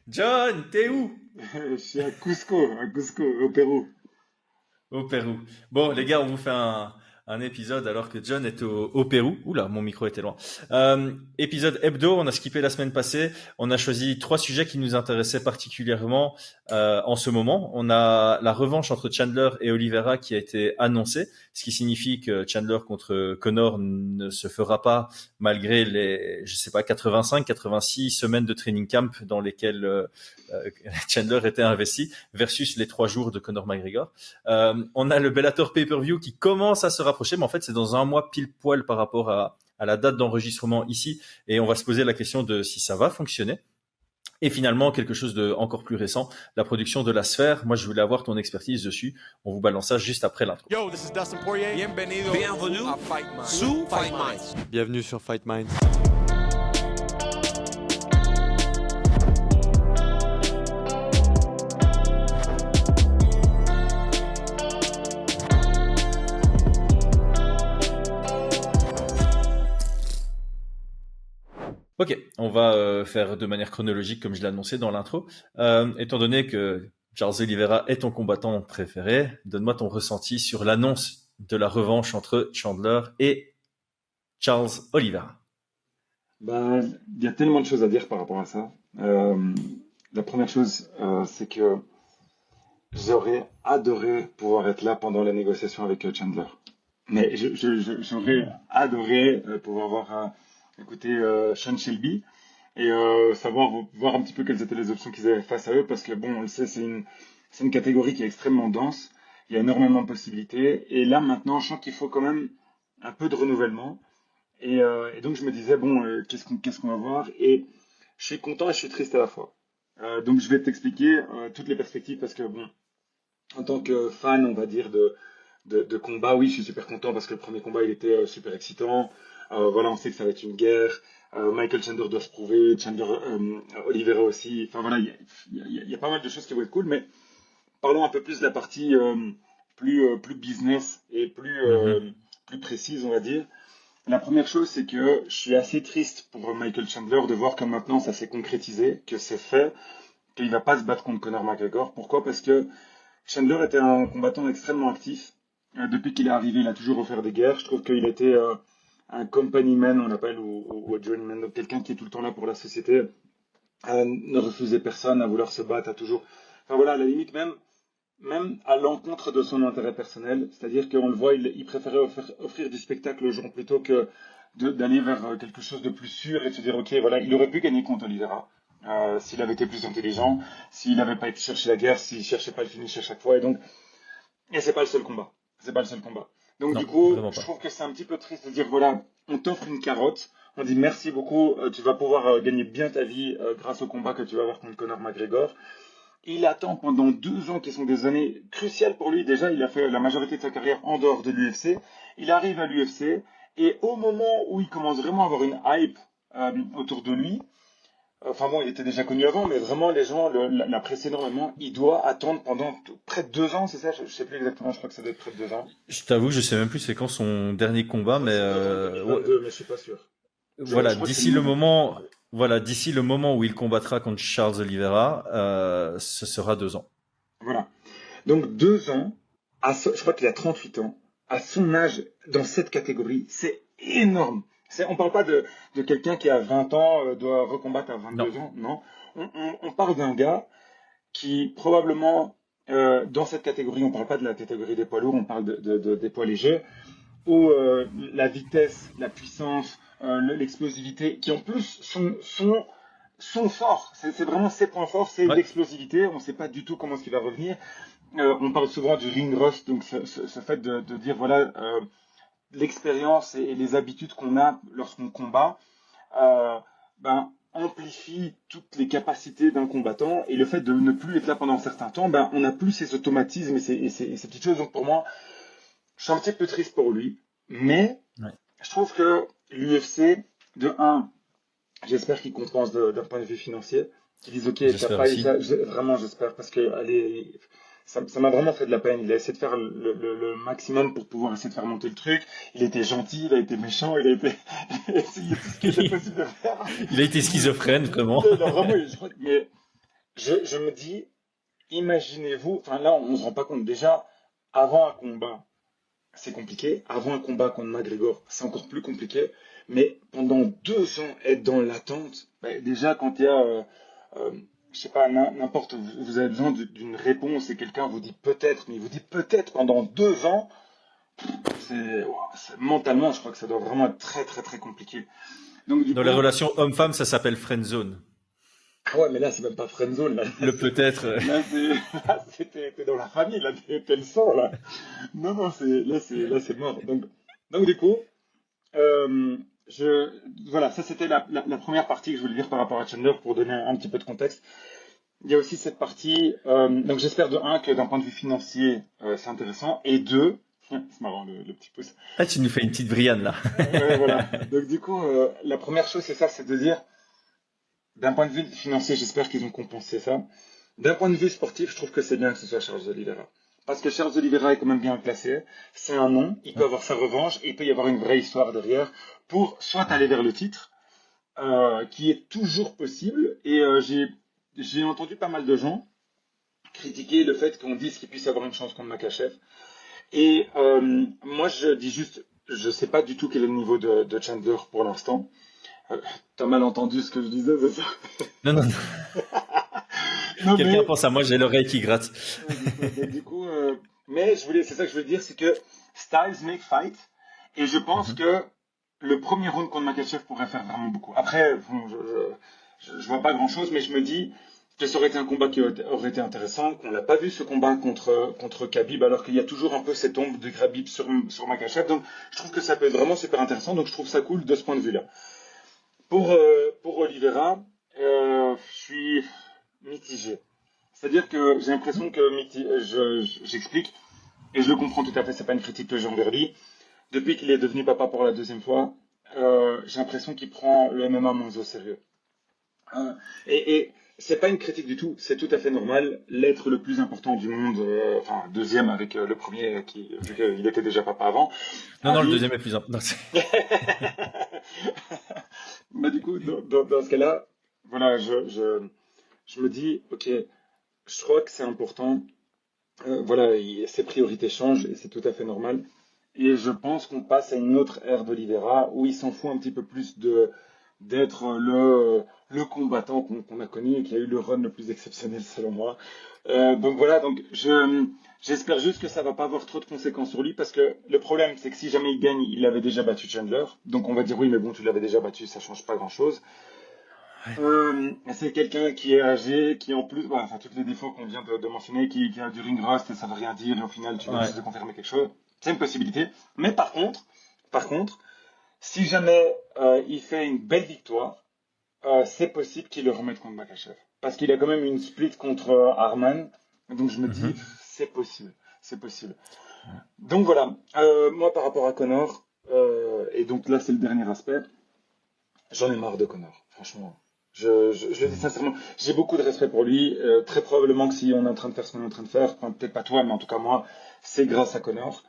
John, t'es où? Je suis à Cusco, au Pérou. Au Pérou. Bon, les gars, on vous fait un épisode alors que John est au Pérou. Oula, mon micro était loin. Épisode hebdo, on a skippé la semaine passée. On a choisi trois sujets qui nous intéressaient particulièrement en ce moment. On a la revanche entre Chandler et Oliveira qui a été annoncée, ce qui signifie que Chandler contre Connor ne se fera pas malgré les, je sais pas, 85, 86 semaines de training camp dans lesquelles Chandler était investi versus les 3 jours de Conor McGregor. On a le Bellator Pay-Per-View qui commence à se rapprocher, mais en fait, c'est dans un mois pile poil par rapport à la date d'enregistrement ici. Et on va se poser la question de si ça va fonctionner. Et finalement, quelque chose de encore plus récent, la production de La Sphère. Moi, je voulais avoir ton expertise dessus. On vous balance ça juste après l'intro. Yo, this is Dustin Poirier. Bienvenue à Fight Minds. Sous Fight Minds. Bienvenue sur Fight Minds. Ok, on va faire de manière chronologique comme je l'ai annoncé dans l'intro. Étant donné que Charles Oliveira est ton combattant préféré, donne-moi ton ressenti sur l'annonce de la revanche entre Chandler et Charles Oliveira. Il y a tellement de choses à dire par rapport à ça. La première chose, c'est que j'aurais adoré pouvoir être là pendant la négociation avec Chandler. Mais j'aurais adoré pouvoir écouter Sean Shelby et voir un petit peu quelles étaient les options qu'ils avaient face à eux, parce que bon, on le sait, c'est une catégorie qui est extrêmement dense. Il y a énormément de possibilités. Et là, maintenant, je sens qu'il faut quand même un peu de renouvellement. Et donc, je me disais, bon, qu'est-ce qu'on va voir? Et je suis content et je suis triste à la fois. Donc, je vais t'expliquer toutes les perspectives, parce que, bon, en tant que fan, on va dire, de combat, oui, je suis super content parce que le premier combat, il était super excitant. Voilà, on sait que ça va être une guerre. Michael Chandler doit se prouver, Chandler, Oliveira aussi. Enfin, voilà, il y a pas mal de choses qui vont être cool, mais parlons un peu plus de la partie plus business et plus précise, on va dire. La première chose, c'est que je suis assez triste pour Michael Chandler de voir que maintenant ça s'est concrétisé, que c'est fait, qu'il va pas se battre contre Conor McGregor. Pourquoi? Parce que Chandler était un combattant extrêmement actif. Depuis qu'il est arrivé, il a toujours offert des guerres. Je trouve qu'il était un company man, on l'appelle, ou journeyman, donc quelqu'un qui est tout le temps là pour la société, ne refusait personne, à vouloir se battre, à toujours... Enfin voilà, à la limite, même à l'encontre de son intérêt personnel, c'est-à-dire qu'on le voit, il préférait offrir du spectacle aux gens plutôt que d'aller vers quelque chose de plus sûr et de se dire, ok, voilà, il aurait pu gagner contre Oliveira, s'il avait été plus intelligent, s'il n'avait pas été chercher la guerre, s'il cherchait pas le finish à chaque fois, et c'est pas le seul combat. C'est pas le seul combat. Donc Non, du coup, vraiment je pas. trouve que c'est un petit peu triste de dire, voilà, on t'offre une carotte, on dit merci beaucoup, tu vas pouvoir gagner bien ta vie grâce au combat que tu vas avoir contre Conor McGregor. Il attend pendant 2 ans qui sont des années cruciales pour lui. Déjà, il a fait la majorité de sa carrière en dehors de l'UFC. Il arrive à l'UFC et au moment où il commence vraiment à avoir une hype autour de lui, enfin bon, il était déjà connu avant, mais vraiment les gens l'apprécient énormément. Il doit attendre pendant près de 2 ans, c'est ça? Je sais plus exactement, je crois que ça doit être près de 2 ans. Je t'avoue, je sais même plus c'est quand son dernier combat, mais C'est en 2022, mais je suis pas sûr. Je voilà, crois que c'est le d'ici le moment où il combattra contre Charles Oliveira, ce sera 2 ans. Voilà. Donc 2 ans, je crois qu'il a 38 ans, à son âge, dans cette catégorie, c'est énorme. On parle pas de quelqu'un qui a 20 ans, doit recombattre à Non. 22 ans, non. On parle d'un gars qui probablement, dans cette catégorie, on parle pas de la catégorie des poids lourds, on parle des poids légers, où la vitesse, la puissance, l'explosivité, qui en plus sont forts. C'est vraiment ses points forts, c'est Ouais. l'explosivité. On ne sait pas du tout comment est-ce qu'il va revenir. On parle souvent du ring rust, donc ce fait de dire voilà l'expérience et les habitudes qu'on a lorsqu'on combat, amplifie toutes les capacités d'un combattant, et le fait de ne plus être là pendant un certain temps, on n'a plus ces automatismes et ces petites choses. Donc pour moi, je suis un petit peu triste pour lui, mais Ouais. je trouve que l'UFC, de un, j'espère qu'ils compensent d'un point de vue financier. Ils disent ok, t'as J'espère pas eu aussi. ça. Vraiment, j'espère, parce que ça m'a vraiment fait de la peine. Il a essayé de faire le maximum pour pouvoir essayer de faire monter le truc. Il était gentil, il a été méchant, il a essayé tout ce qui était possible de faire. Il a été schizophrène, vraiment. Non, vraiment, je crois mais je me dis, imaginez-vous, enfin là, on ne se rend pas compte. Déjà, avant un combat, c'est compliqué. Avant un combat contre McGregor, c'est encore plus compliqué. Mais pendant 2 ans, être dans l'attente, déjà, quand il y a, je sais pas, n'importe, vous avez besoin d'une réponse et quelqu'un vous dit peut-être, mais il vous dit peut-être pendant 2 ans, mentalement, je crois que ça doit vraiment être très, très, très compliqué. Donc, du Dans coup, les relations homme-femme, ça s'appelle friendzone. ah ouais, mais là, c'est même pas friendzone, là. Le peut-être. T'es dans la famille, là, t'es le sang, là. Non, non, là, c'est mort. Donc, du coup, euh, voilà, ça, c'était la première partie que je voulais dire par rapport à Chandler pour donner un petit peu de contexte. Il y a aussi cette partie, donc j'espère de un que d'un point de vue financier, c'est intéressant, et deux, c'est marrant le petit pouce. Ah, tu nous fais une petite Brianne là. Ouais, voilà. Donc du coup, la première chose, c'est ça, c'est de dire, d'un point de vue financier, j'espère qu'ils ont compensé ça. D'un point de vue sportif, je trouve que c'est bien que ce soit Charles Oliveira. Parce que Charles Oliveira est quand même bien classé. C'est un nom, il peut avoir sa revanche, et il peut y avoir une vraie histoire derrière pour soit aller vers le titre, qui est toujours possible. Et j'ai entendu pas mal de gens critiquer le fait qu'on dise qu'il puisse avoir une chance contre Makhachev. Et moi, je dis juste, je sais pas du tout quel est le niveau de Chandler pour l'instant. T'as mal entendu ce que je disais, c'est ça? Non, non, non. Non, Quelqu'un mais pense à moi, j'ai l'oreille qui gratte. ouais, c'est ça. Donc, du coup, mais c'est ça que je veux dire, c'est que styles make fight, et je pense que le premier round contre Makhachev pourrait faire vraiment beaucoup. Après, bon, je vois pas grand chose, mais je me dis que ça aurait été un combat qui aurait été intéressant, qu'on l'a pas vu ce combat contre Khabib, alors qu'il y a toujours un peu cette ombre de Khabib sur Makhachev, donc je trouve que ça peut être vraiment super intéressant, donc je trouve ça cool de ce point de vue-là. Pour Oliveira, je suis mitigé. C'est-à-dire que j'ai l'impression que j'explique, et je le comprends tout à fait, c'est pas une critique que j'ai envers lui. Depuis qu'il est devenu papa pour la deuxième fois, j'ai l'impression qu'il prend le MMA moins au sérieux. Et c'est pas une critique du tout, c'est tout à fait normal. L'être le plus important du monde, enfin deuxième avec le premier, vu qu'il était déjà papa avant. Non, non, le arrive- deuxième est plus important. Bah, du coup, dans ce cas-là, voilà, je me dis, ok, je crois que c'est important. Voilà, ses priorités changent et c'est tout à fait normal. Et je pense qu'on passe à une autre ère d'Oliveira où il s'en fout un petit peu plus d'être le combattant qu'on a connu et qui a eu le run le plus exceptionnel selon moi. Donc voilà, j'espère juste que ça va pas avoir trop de conséquences sur lui parce que le problème c'est que si jamais il gagne, il avait déjà battu Chandler. Donc on va dire oui, mais bon, tu l'avais déjà battu, ça change pas grand-chose. C'est quelqu'un qui est âgé, qui en plus, enfin tous les défauts qu'on vient de mentionner, qui a du ring rust et ça veut rien dire et au final tu viens Ouais. juste de confirmer quelque chose. C'est une possibilité. Mais par contre, si jamais il fait une belle victoire, c'est possible qu'il le remette contre Makhachev. Parce qu'il a quand même une split contre Arman. Donc je me dis, c'est possible. C'est possible. Donc voilà. Moi par rapport à Conor, et donc là c'est le dernier aspect, j'en ai marre de Conor. Franchement. Je le dis sincèrement, j'ai beaucoup de respect pour lui. Très probablement que si on est en train de faire ce qu'on est en train de faire, enfin, peut-être pas toi, mais en tout cas moi, c'est grâce à Conor.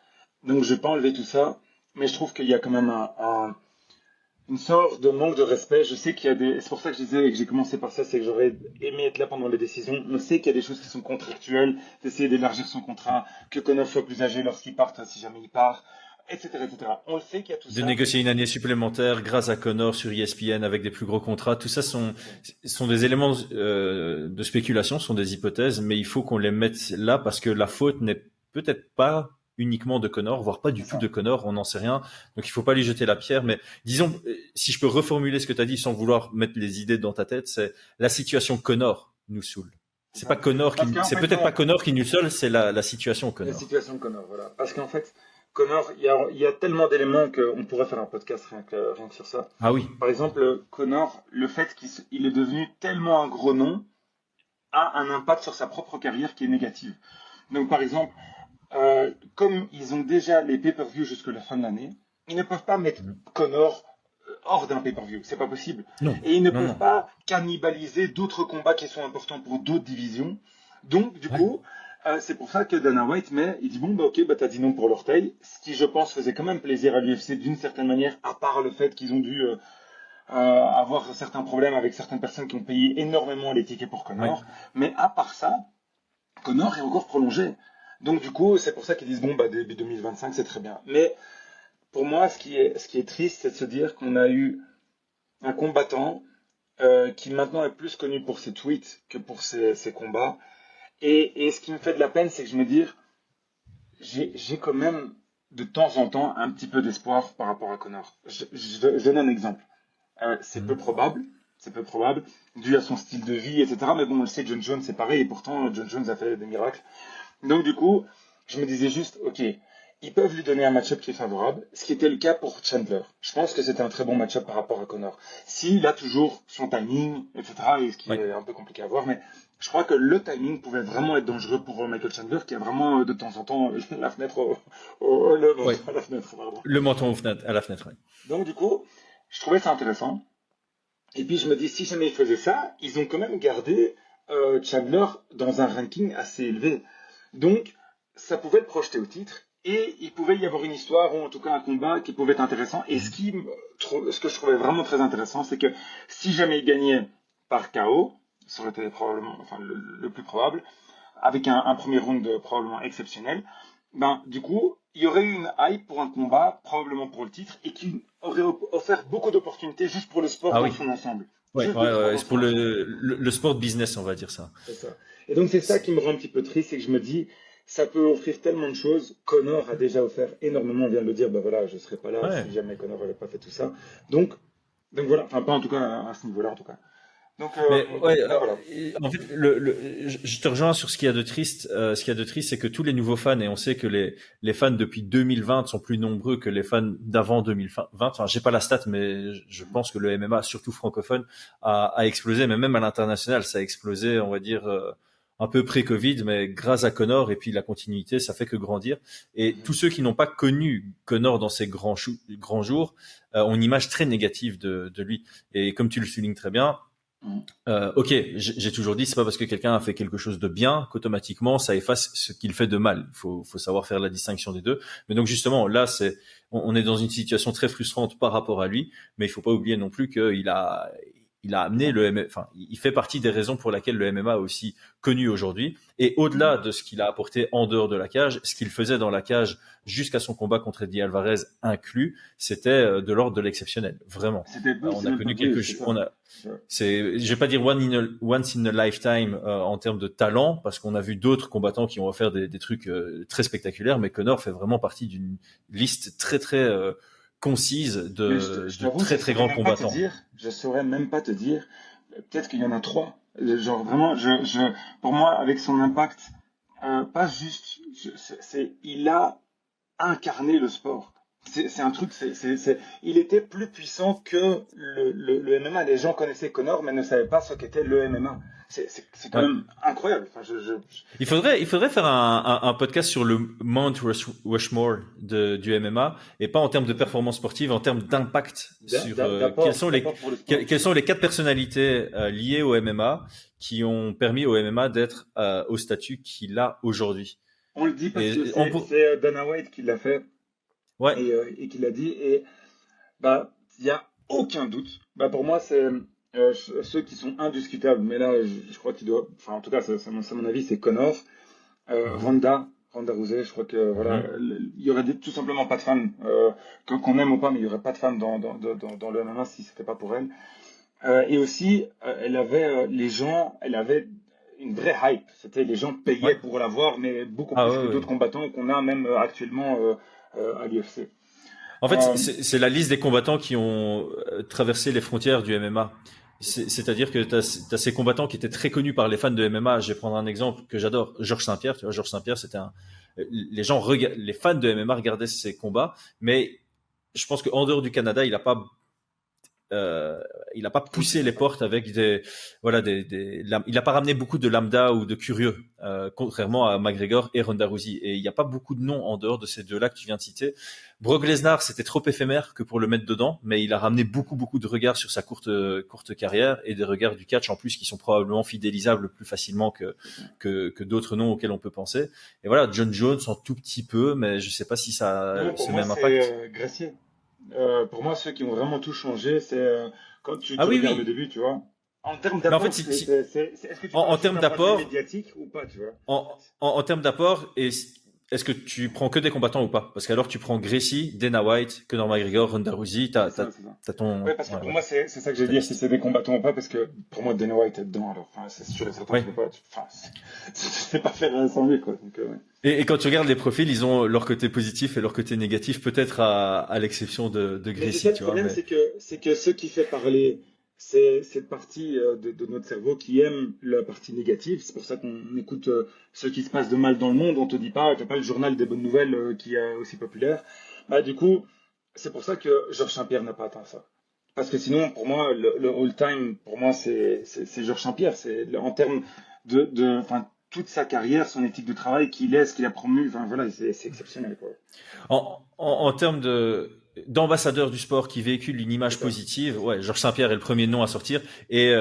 Donc je vais pas enlever tout ça, mais je trouve qu'il y a quand même une sorte de manque de respect. Je sais qu'il y a des... C'est pour ça que je disais que j'ai commencé par ça, c'est que j'aurais aimé être là pendant les décisions. On sait qu'il y a des choses qui sont contractuelles, d'essayer d'élargir son contrat, que Conor soit plus âgé lorsqu'il part, si jamais il part, etc., etc. On le sait qu'il y a tout De ça. négocier une année supplémentaire grâce à Connor sur ESPN avec des plus gros contrats, tout ça sont des éléments de spéculation, sont des hypothèses, mais il faut qu'on les mette là parce que la faute n'est peut-être pas uniquement de Connor, voire pas du C'est tout ça. de Connor, on n'en sait rien. Donc il faut pas lui jeter la pierre, mais disons, si je peux reformuler ce que tu as dit sans vouloir mettre les idées dans ta tête, c'est la situation Connor nous saoule. C'est pas Connor Parce qui, qu'en c'est fait, peut-être non. pas Connor qui nous saoule, c'est la situation La Connor. situation de Connor, voilà. Parce qu'en fait, Connor, il y a tellement d'éléments qu'on pourrait faire un podcast rien que sur ça. Ah oui. Par exemple, Connor, le fait qu'il est devenu tellement un gros nom a un impact sur sa propre carrière qui est négatif. Donc, par exemple, comme ils ont déjà les pay-per-view jusqu'à la fin de l'année, ils ne peuvent pas mettre Connor hors d'un pay-per-view. C'est pas possible. Non. Et ils ne Non, peuvent non. pas cannibaliser d'autres combats qui sont importants pour d'autres divisions. Donc, du coup, c'est pour ça que Dana White il dit bon, bah ok, bah t'as dit non pour l'orteil. Ce qui, je pense, faisait quand même plaisir à l'UFC d'une certaine manière, à part le fait qu'ils ont dû avoir certains problèmes avec certaines personnes qui ont payé énormément les tickets pour Conor. Ouais. Mais à part ça, Conor est encore prolongé. Donc du coup, c'est pour ça qu'ils disent bon, bah début 2025, c'est très bien. Mais pour moi, ce qui est triste, c'est de se dire qu'on a eu un combattant qui maintenant est plus connu pour ses tweets que pour ses combats. Et ce qui me fait de la peine, c'est que je me dis, j'ai quand même de temps en temps un petit peu d'espoir par rapport à Conor. Je donne un exemple. C'est peu probable, dû à son style de vie, etc. Mais bon, on le sait, John Jones, c'est pareil, et pourtant, John Jones a fait des miracles. Donc du coup, je me disais juste, ok, ils peuvent lui donner un match-up qui est favorable, ce qui était le cas pour Chandler. Je pense que c'était un très bon match-up par rapport à Conor. S'il a toujours son timing, etc., et ce qui est un peu compliqué à voir, mais je crois que le timing pouvait vraiment être dangereux pour Michael Chandler, qui a vraiment de temps en temps la fenêtre à la fenêtre, pardon. Le menton à la fenêtre. Ouais. Donc du coup, je trouvais ça intéressant. Et puis je me dis, si jamais ils faisaient ça, ils ont quand même gardé Chandler dans un ranking assez élevé. Donc, ça pouvait le projeter au titre. Et il pouvait y avoir une histoire, ou en tout cas un combat qui pouvait être intéressant. Et ce que je trouvais vraiment très intéressant, c'est que si jamais il gagnait par KO, ça aurait été probablement, enfin, le plus probable, avec un premier round probablement exceptionnel, ben, du coup, il y aurait eu une hype pour un combat, probablement pour le titre, et qui aurait offert beaucoup d'opportunités juste pour le sport dans son ensemble. Ouais, c'est pour le sport business, on va dire ça. C'est ça. Et donc, c'est ça qui me rend un petit peu triste, c'est que je me dis, ça peut offrir tellement de choses. Conor a déjà offert énormément, on vient de le dire, ben voilà, je ne serais pas là si jamais Conor n'avait pas fait tout ça. Donc voilà, enfin, pas en tout cas à ce niveau-là, en tout cas. Donc, voilà. En fait, je te rejoins sur ce qu'il y a de triste. Ce qu'il y a de triste, c'est que tous les nouveaux fans, et on sait que les fans depuis 2020 sont plus nombreux que les fans d'avant 2020. Enfin, j'ai pas la stat, mais je pense que le MMA, surtout francophone, a explosé. Mais même à l'international, ça a explosé, on va dire, un peu pré-Covid, mais grâce à Conor et puis la continuité, ça fait que grandir. Et tous ceux qui n'ont pas connu Conor dans ses grands jours ont une image très négative de lui. Et comme tu le soulignes très bien, ok, j'ai toujours dit, c'est pas parce que quelqu'un a fait quelque chose de bien qu'automatiquement ça efface ce qu'il fait de mal. Faut savoir faire la distinction des deux. Mais donc justement, là, on est dans une situation très frustrante par rapport à lui, mais il faut pas oublier non plus qu'il a amené le MMA, enfin, il fait partie des raisons pour lesquelles le MMA est aussi connu aujourd'hui. Et au-delà de ce qu'il a apporté en dehors de la cage, ce qu'il faisait dans la cage jusqu'à son combat contre Eddie Alvarez inclus, c'était de l'ordre de l'exceptionnel. Vraiment. On a connu quelque chose. Je vais pas dire once in a lifetime en termes de talent, parce qu'on a vu d'autres combattants qui ont offert des trucs très spectaculaires, mais Conor fait vraiment partie d'une liste très très concise de très très grands combattants. Je saurais même pas te dire. Peut-être qu'il y en a 3. Genre vraiment, pour moi, avec son impact, pas juste, il a incarné le sport. C'est un truc, il était plus puissant que le MMA. Les gens connaissaient Conor, mais ne savaient pas ce qu'était le MMA. C'est quand même incroyable. Enfin, Il faudrait faire un podcast sur le Mount Rushmore du MMA, et pas en termes de performance sportive, en termes d'impact sur quelles sont les 4 personnalités liées au MMA qui ont permis au MMA d'être au statut qu'il a aujourd'hui. On le dit parce que c'est Dana White qui l'a fait. Ouais. Et qui l'a dit, et bah il y a aucun doute. Bah pour moi c'est ceux qui sont indiscutables, mais là je crois qu'il doit, enfin en tout cas c'est mon avis, c'est Conor, Ronda Rousey. Je crois que voilà, il y aurait tout simplement pas de fans, qu'on aime ou pas, mais il y aurait pas de fans dans le MMA si c'était pas pour elle. Et aussi elle avait elle avait une vraie hype. C'était les gens payaient pour la voir, mais beaucoup plus que d'autres combattants qu'on a même actuellement à l'UFC. En fait, c'est la liste des combattants qui ont traversé les frontières du MMA. C'est-à-dire que tu as ces combattants qui étaient très connus par les fans de MMA. Je vais prendre un exemple que j'adore, Georges Saint-Pierre. Tu vois, Georges Saint-Pierre, c'était les fans de MMA regardaient ses combats, mais je pense qu'en dehors du Canada, il n'a pas poussé les portes avec il n'a pas ramené beaucoup de lambda ou de curieux, contrairement à McGregor et Ronda Rousey. Et il n'y a pas beaucoup de noms en dehors de ces deux-là que tu viens de citer. Brock Lesnar, c'était trop éphémère que pour le mettre dedans, mais il a ramené beaucoup de regards sur sa courte carrière, et des regards du catch en plus qui sont probablement fidélisables plus facilement que d'autres noms auxquels on peut penser. Et voilà, John Jones en tout petit peu, mais je sais pas si ça a ce même impact. Gracie. Pour moi, ceux qui ont vraiment tout changé, c'est quand tu Ah oui, regardes oui. le début, tu vois. En termes Mais en fait, d'apport, est-ce que tu en parles juste termes d'un point de vue d'apport, médiatique ou pas, tu vois? en termes d'apport, est-ce que tu prends que des combattants ou pas? Parce qu'alors tu prends Gracie, Dana White, Conor McGregor, Ronda Rousey, C'est ça, c'est ça. t'as ton, Ouais, parce que ouais, pour voilà, moi, c'est ça que je veux ta dire, si liste. c'est des combattants ou pas, parce que pour moi, Dana White est dedans, alors, enfin, c'est sûr et certain, tu Ouais. peux pas, enfin, c'est pas faire sans lui, quoi. Donc, ouais. Et quand tu regardes les profils, ils ont leur côté positif et leur côté négatif, peut-être à l'exception de Mais c'est ça Gracie, le tu vois, problème, mais c'est que ce qui fait parler, c'est cette partie de notre cerveau qui aime la partie négative. C'est pour ça qu'on écoute ce qui se passe de mal dans le monde. On te dit pas, t'as pas le journal des bonnes nouvelles qui est aussi populaire. Bah, du coup, c'est pour ça que Georges Saint-Pierre n'a pas atteint ça. Parce que sinon, pour moi, le all-time, pour moi, c'est Georges Saint-Pierre. C'est en termes enfin, toute sa carrière, son éthique de travail qu'il est, ce qu'il a promu. Enfin, voilà, c'est exceptionnel, quoi. en termes d'ambassadeur du sport qui véhicule une C'est image ça. positive, C'est ça. ouais, Georges Saint-Pierre est le premier nom à sortir. Et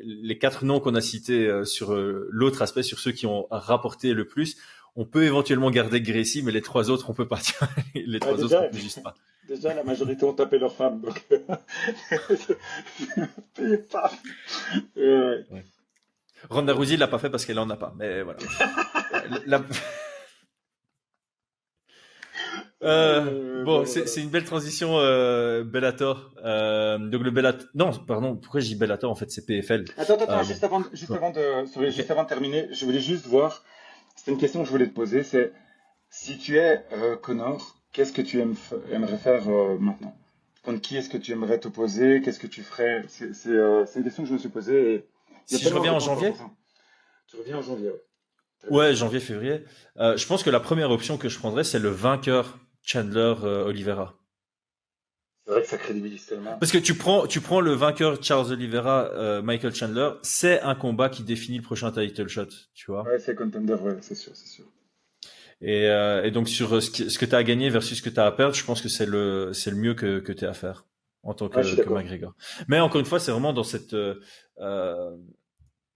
les 4 noms qu'on a cités sur l'autre aspect, sur ceux qui ont rapporté le plus, on peut éventuellement garder Gracie, mais les 3 autres, on peut pas. Les Ouais, 3 autres, on déjà, peut juste pas. déjà, la majorité ont tapé leurs femmes, donc payez pas. Ouais. Ouais. Ronda Rousey l'a pas fait parce qu'elle en a pas, mais voilà. La- bon, Bon, voilà. c'est une belle transition, Bellator. Donc le Bellator, non, pardon, pourquoi je dis Bellator? En fait, c'est PFL. Attends, Bon, juste ouais. avant de, sorry, juste Ok. avant de terminer, je voulais juste voir, c'était une question que je voulais te poser, c'est si tu es Connor, qu'est-ce que tu aimerais faire maintenant? Contre qui est-ce que tu aimerais t'opposer? Qu'est-ce que tu ferais? C'est une question que je me suis posée et il y a Si je tellement de reviens en réponses janvier? 100%. Tu reviens en janvier, ouais. Tu reviens en Ouais, janvier. janvier, février. Je pense que la première option que je prendrais, c'est le vainqueur Chandler Oliveira. C'est vrai que ça crédibilise tellement. Parce que tu prends le vainqueur Charles Oliveira, Michael Chandler, c'est un combat qui définit le prochain title shot, tu vois. Ouais, c'est contender, ouais, c'est sûr, c'est sûr. Et donc sur ce que tu as à gagner versus ce que tu as à perdre, je pense que c'est le mieux que tu as à faire en tant Ouais, je suis que d'accord. McGregor. Mais encore une fois, c'est vraiment dans cette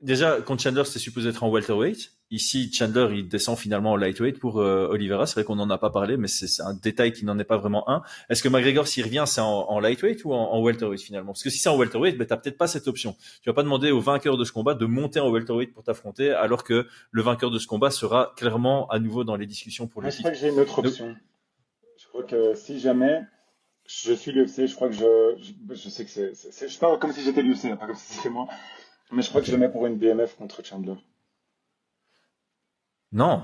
déjà, contre Chandler, c'était supposé être en welterweight. Ici, Chandler, il descend finalement en lightweight pour Oliveira. C'est vrai qu'on n'en a pas parlé, mais c'est un détail qui n'en est pas vraiment un. Est-ce que McGregor, s'il revient, c'est en lightweight ou en welterweight finalement? Parce que si c'est en welterweight, ben, t'as peut-être pas cette option. Tu vas pas demander au vainqueur de ce combat de monter en welterweight pour t'affronter, alors que le vainqueur de ce combat sera clairement à nouveau dans les discussions pour Ouais, le je crois titre. que j'ai une autre Donc, option. Je crois que si jamais je suis l'UFC, je crois que je sais que je parle comme si j'étais l'UFC, hein, pas comme si c'était moi. Mais je crois que je ok. le mets pour une BMF contre Chandler. Non,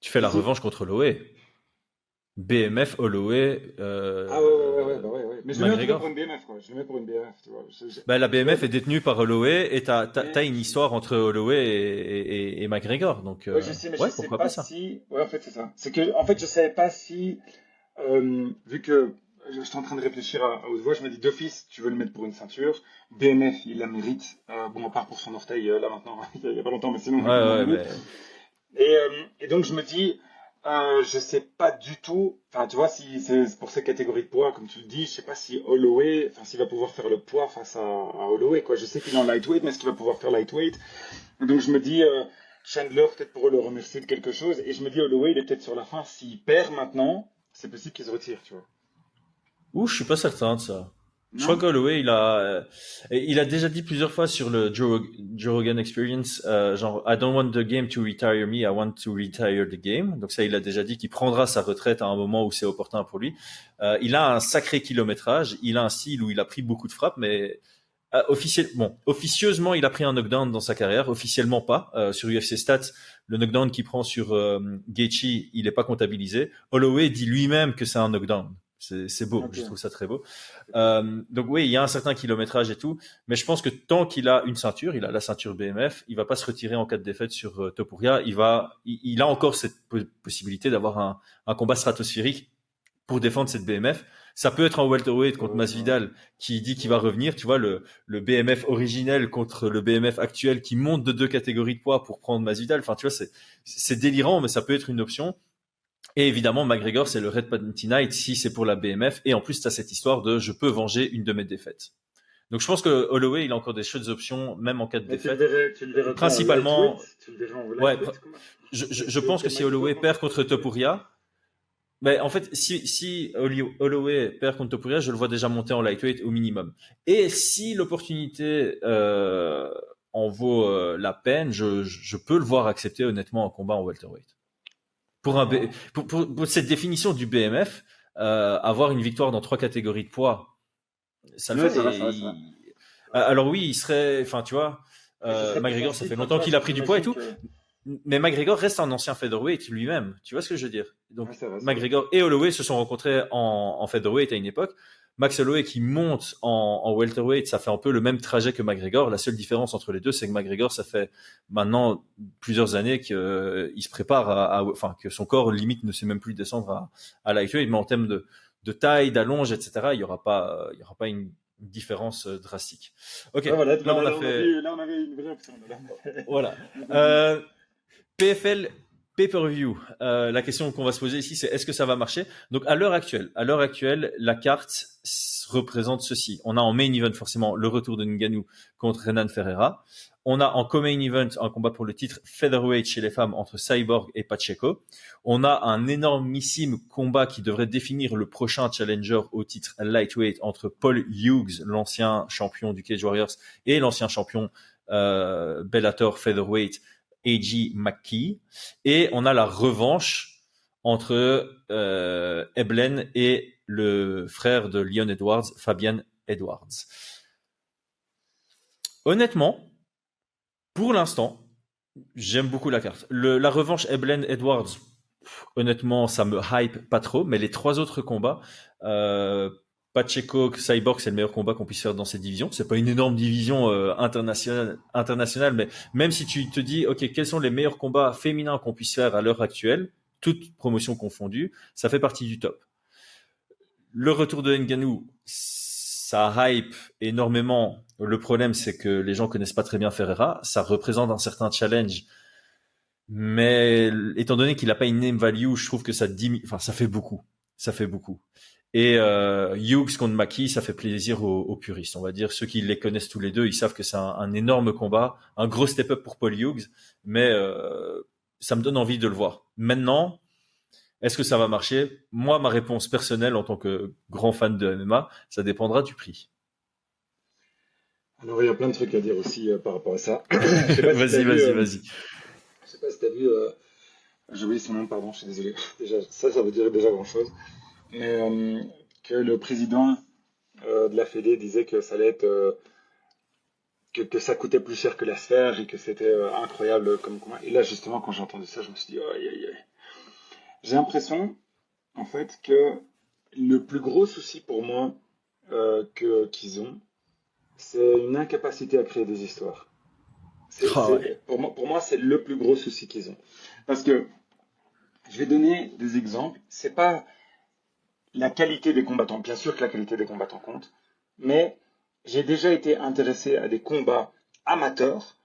tu fais Si, la si. revanche contre Holloway. BMF, Holloway, Ah ouais, bah ouais. Mais je le mets en tout cas pour une McGregor. BMF, quoi. Je le mets pour une BMF, tu vois. Ben, la Tu vois, BMF est détenue par Holloway et t'as mais, une histoire entre Holloway et McGregor. Donc, ouais, je sais, mais je ouais, sais pourquoi pas pas ça. si, ouais, en fait, c'est ça. C'est que, en fait, je savais pas si, vu que je suis en train de réfléchir à haute voix, je me dis d'office, tu veux le mettre pour une ceinture. BMF, il la mérite. Bon, à part pour son orteil, là maintenant, il y a pas longtemps, mais sinon, Ouais, il la ouais, mérite. mais Et donc je me dis, je sais pas du tout, enfin tu vois, si c'est pour ces catégories de poids, comme tu le dis, je sais pas si Holloway, enfin s'il va pouvoir faire le poids face à Holloway, quoi. Je sais qu'il est en lightweight, mais est-ce qu'il va pouvoir faire lightweight? Donc je me dis, Chandler peut-être pour le remercier de quelque chose, et je me dis Holloway, il est peut-être sur la fin, s'il perd maintenant, c'est possible qu'il se retire, tu vois. ouh, je suis pas certain de ça. Je crois Non? qu'Holloway, il a déjà dit plusieurs fois sur le Joe Rogan Experience, genre, I don't want the game to retire me, I want to retire the game. Donc ça, il a déjà dit qu'il prendra sa retraite à un moment où c'est opportun pour lui. Il a un sacré kilométrage, il a un style où il a pris beaucoup de frappes, mais officieusement, il a pris un knockdown dans sa carrière, officiellement pas. Sur UFC Stats, le knockdown qu'il prend sur Gaethje, il est pas comptabilisé. Holloway dit lui-même que c'est un knockdown. C'est beau, Ok, je trouve ça très beau. c'est cool. Donc oui, il y a un certain kilométrage et tout, mais je pense que tant qu'il a une ceinture, il a la ceinture BMF, il va pas se retirer en cas de défaite sur Topuria. Il a encore cette possibilité d'avoir un combat stratosphérique pour défendre cette BMF. Ça peut être en welterweight contre Ouais. Masvidal qui dit qu'il va revenir, tu vois, le BMF originel contre le BMF actuel qui monte de 2 catégories de poids pour prendre Masvidal. Enfin, tu vois, c'est délirant, mais ça peut être une option. Et évidemment, McGregor, c'est le Red Panty Night si c'est pour la BMF. Et en plus, tu as cette histoire de je peux venger une de mes défaites. Donc je pense que Holloway, il a encore des chouettes options, même en cas de Mais défaite. tu le verrais quoi en Principalement, lightweight? Tu le verrais en ouais, lightweight, comment? je pense que Quel si Holloway McGregor perd contre contre lightweight? Topuria, Ben, en fait, si Holloway perd contre Topuria, je le vois déjà monter en lightweight au minimum. Et si l'opportunité en vaut la peine, je peux le voir accepter honnêtement un combat en welterweight. Pour cette définition du BMF, avoir une victoire dans 3 catégories de poids, ça le Ouais, fait. c'est vrai. Alors oui, il serait, enfin tu vois, Mais ce serait plus McGregor, ça facile fait pour longtemps toi, qu'il a pris du poids et j'imagine tout. que. Mais McGregor reste un ancien featherweight lui-même. Tu vois ce que je veux dire? Ouais, Donc, c'est vrai. McGregor et Holloway se sont rencontrés en featherweight à une époque. Max Holloway qui monte en welterweight, ça fait un peu le même trajet que McGregor. La seule différence entre les deux, c'est que McGregor, ça fait maintenant plusieurs années qu'il se prépare enfin, que son corps limite ne sait même plus descendre à lightweight, mais en termes de taille, d'allonge, etc., il y aura pas une différence drastique. Ok, Ouais, voilà, là on voilà, a fait, là, on avait une vraie option. Là. voilà. On a compris. Euh, PFL pay-per-view. La question qu'on va se poser ici, c'est est-ce que ça va marcher? Donc à l'heure actuelle, la carte représente ceci. On a en main event forcément le retour de Ngannou contre Renan Ferreira. On a en co-main event un combat pour le titre featherweight chez les femmes entre Cyborg et Pacheco. On a un énormissime combat qui devrait définir le prochain challenger au titre lightweight entre Paul Hughes, l'ancien champion du Cage Warriors, et l'ancien champion Bellator featherweight A.J. McKee. Et on a la revanche entre Eblen et le frère de Leon Edwards, Fabian Edwards. Honnêtement, pour l'instant, j'aime beaucoup la carte. La revanche Eblen-Edwards, honnêtement, ça me hype pas trop, mais les 3 autres combats, Pacheco, Cyborg, c'est le meilleur combat qu'on puisse faire dans cette division. C'est pas une énorme division internationale, mais même si tu te dis, ok, quels sont les meilleurs combats féminins qu'on puisse faire à l'heure actuelle, toutes promotions confondues, ça fait partie du top. Le retour de Ngannou, ça hype énormément. Le problème, c'est que les gens connaissent pas très bien Ferreira. Ça représente un certain challenge. Mais étant donné qu'il n'a pas une name value, je trouve que ça enfin, ça fait beaucoup. Ça fait beaucoup. Et Hughes contre Maki, ça fait plaisir aux puristes. On va dire ceux qui les connaissent tous les deux, ils savent que c'est un énorme combat, un gros step-up pour Paul Hughes. Mais ça me donne envie de le voir. Maintenant, est-ce que ça va marcher? Moi, ma réponse personnelle en tant que grand fan de MMA, ça dépendra du prix. Alors, il y a plein de trucs à dire aussi par rapport à ça. Je sais pas si t'as Vas-y, vu, vas-y, vas-y. je sais pas si t'as vu, j'ai oublié son nom, pardon, je suis désolé. Déjà, ça veut dire déjà grand-chose. Mais que le président de la Fédé disait que ça allait être, que ça coûtait plus cher que la sphère et que c'était incroyable comme combat. Et là, justement, quand j'ai entendu ça, je me suis dit, aïe, aïe, aïe. J'ai l'impression, en fait, que le plus gros souci pour moi qu'ils ont, c'est une incapacité à créer des histoires. Ah ouais. Pour moi, c'est le plus gros souci qu'ils ont. Parce que je vais donner des exemples. C'est pas la qualité des combattants. Bien sûr que la qualité des combattants compte, mais j'ai déjà été intéressé à des combats amateurs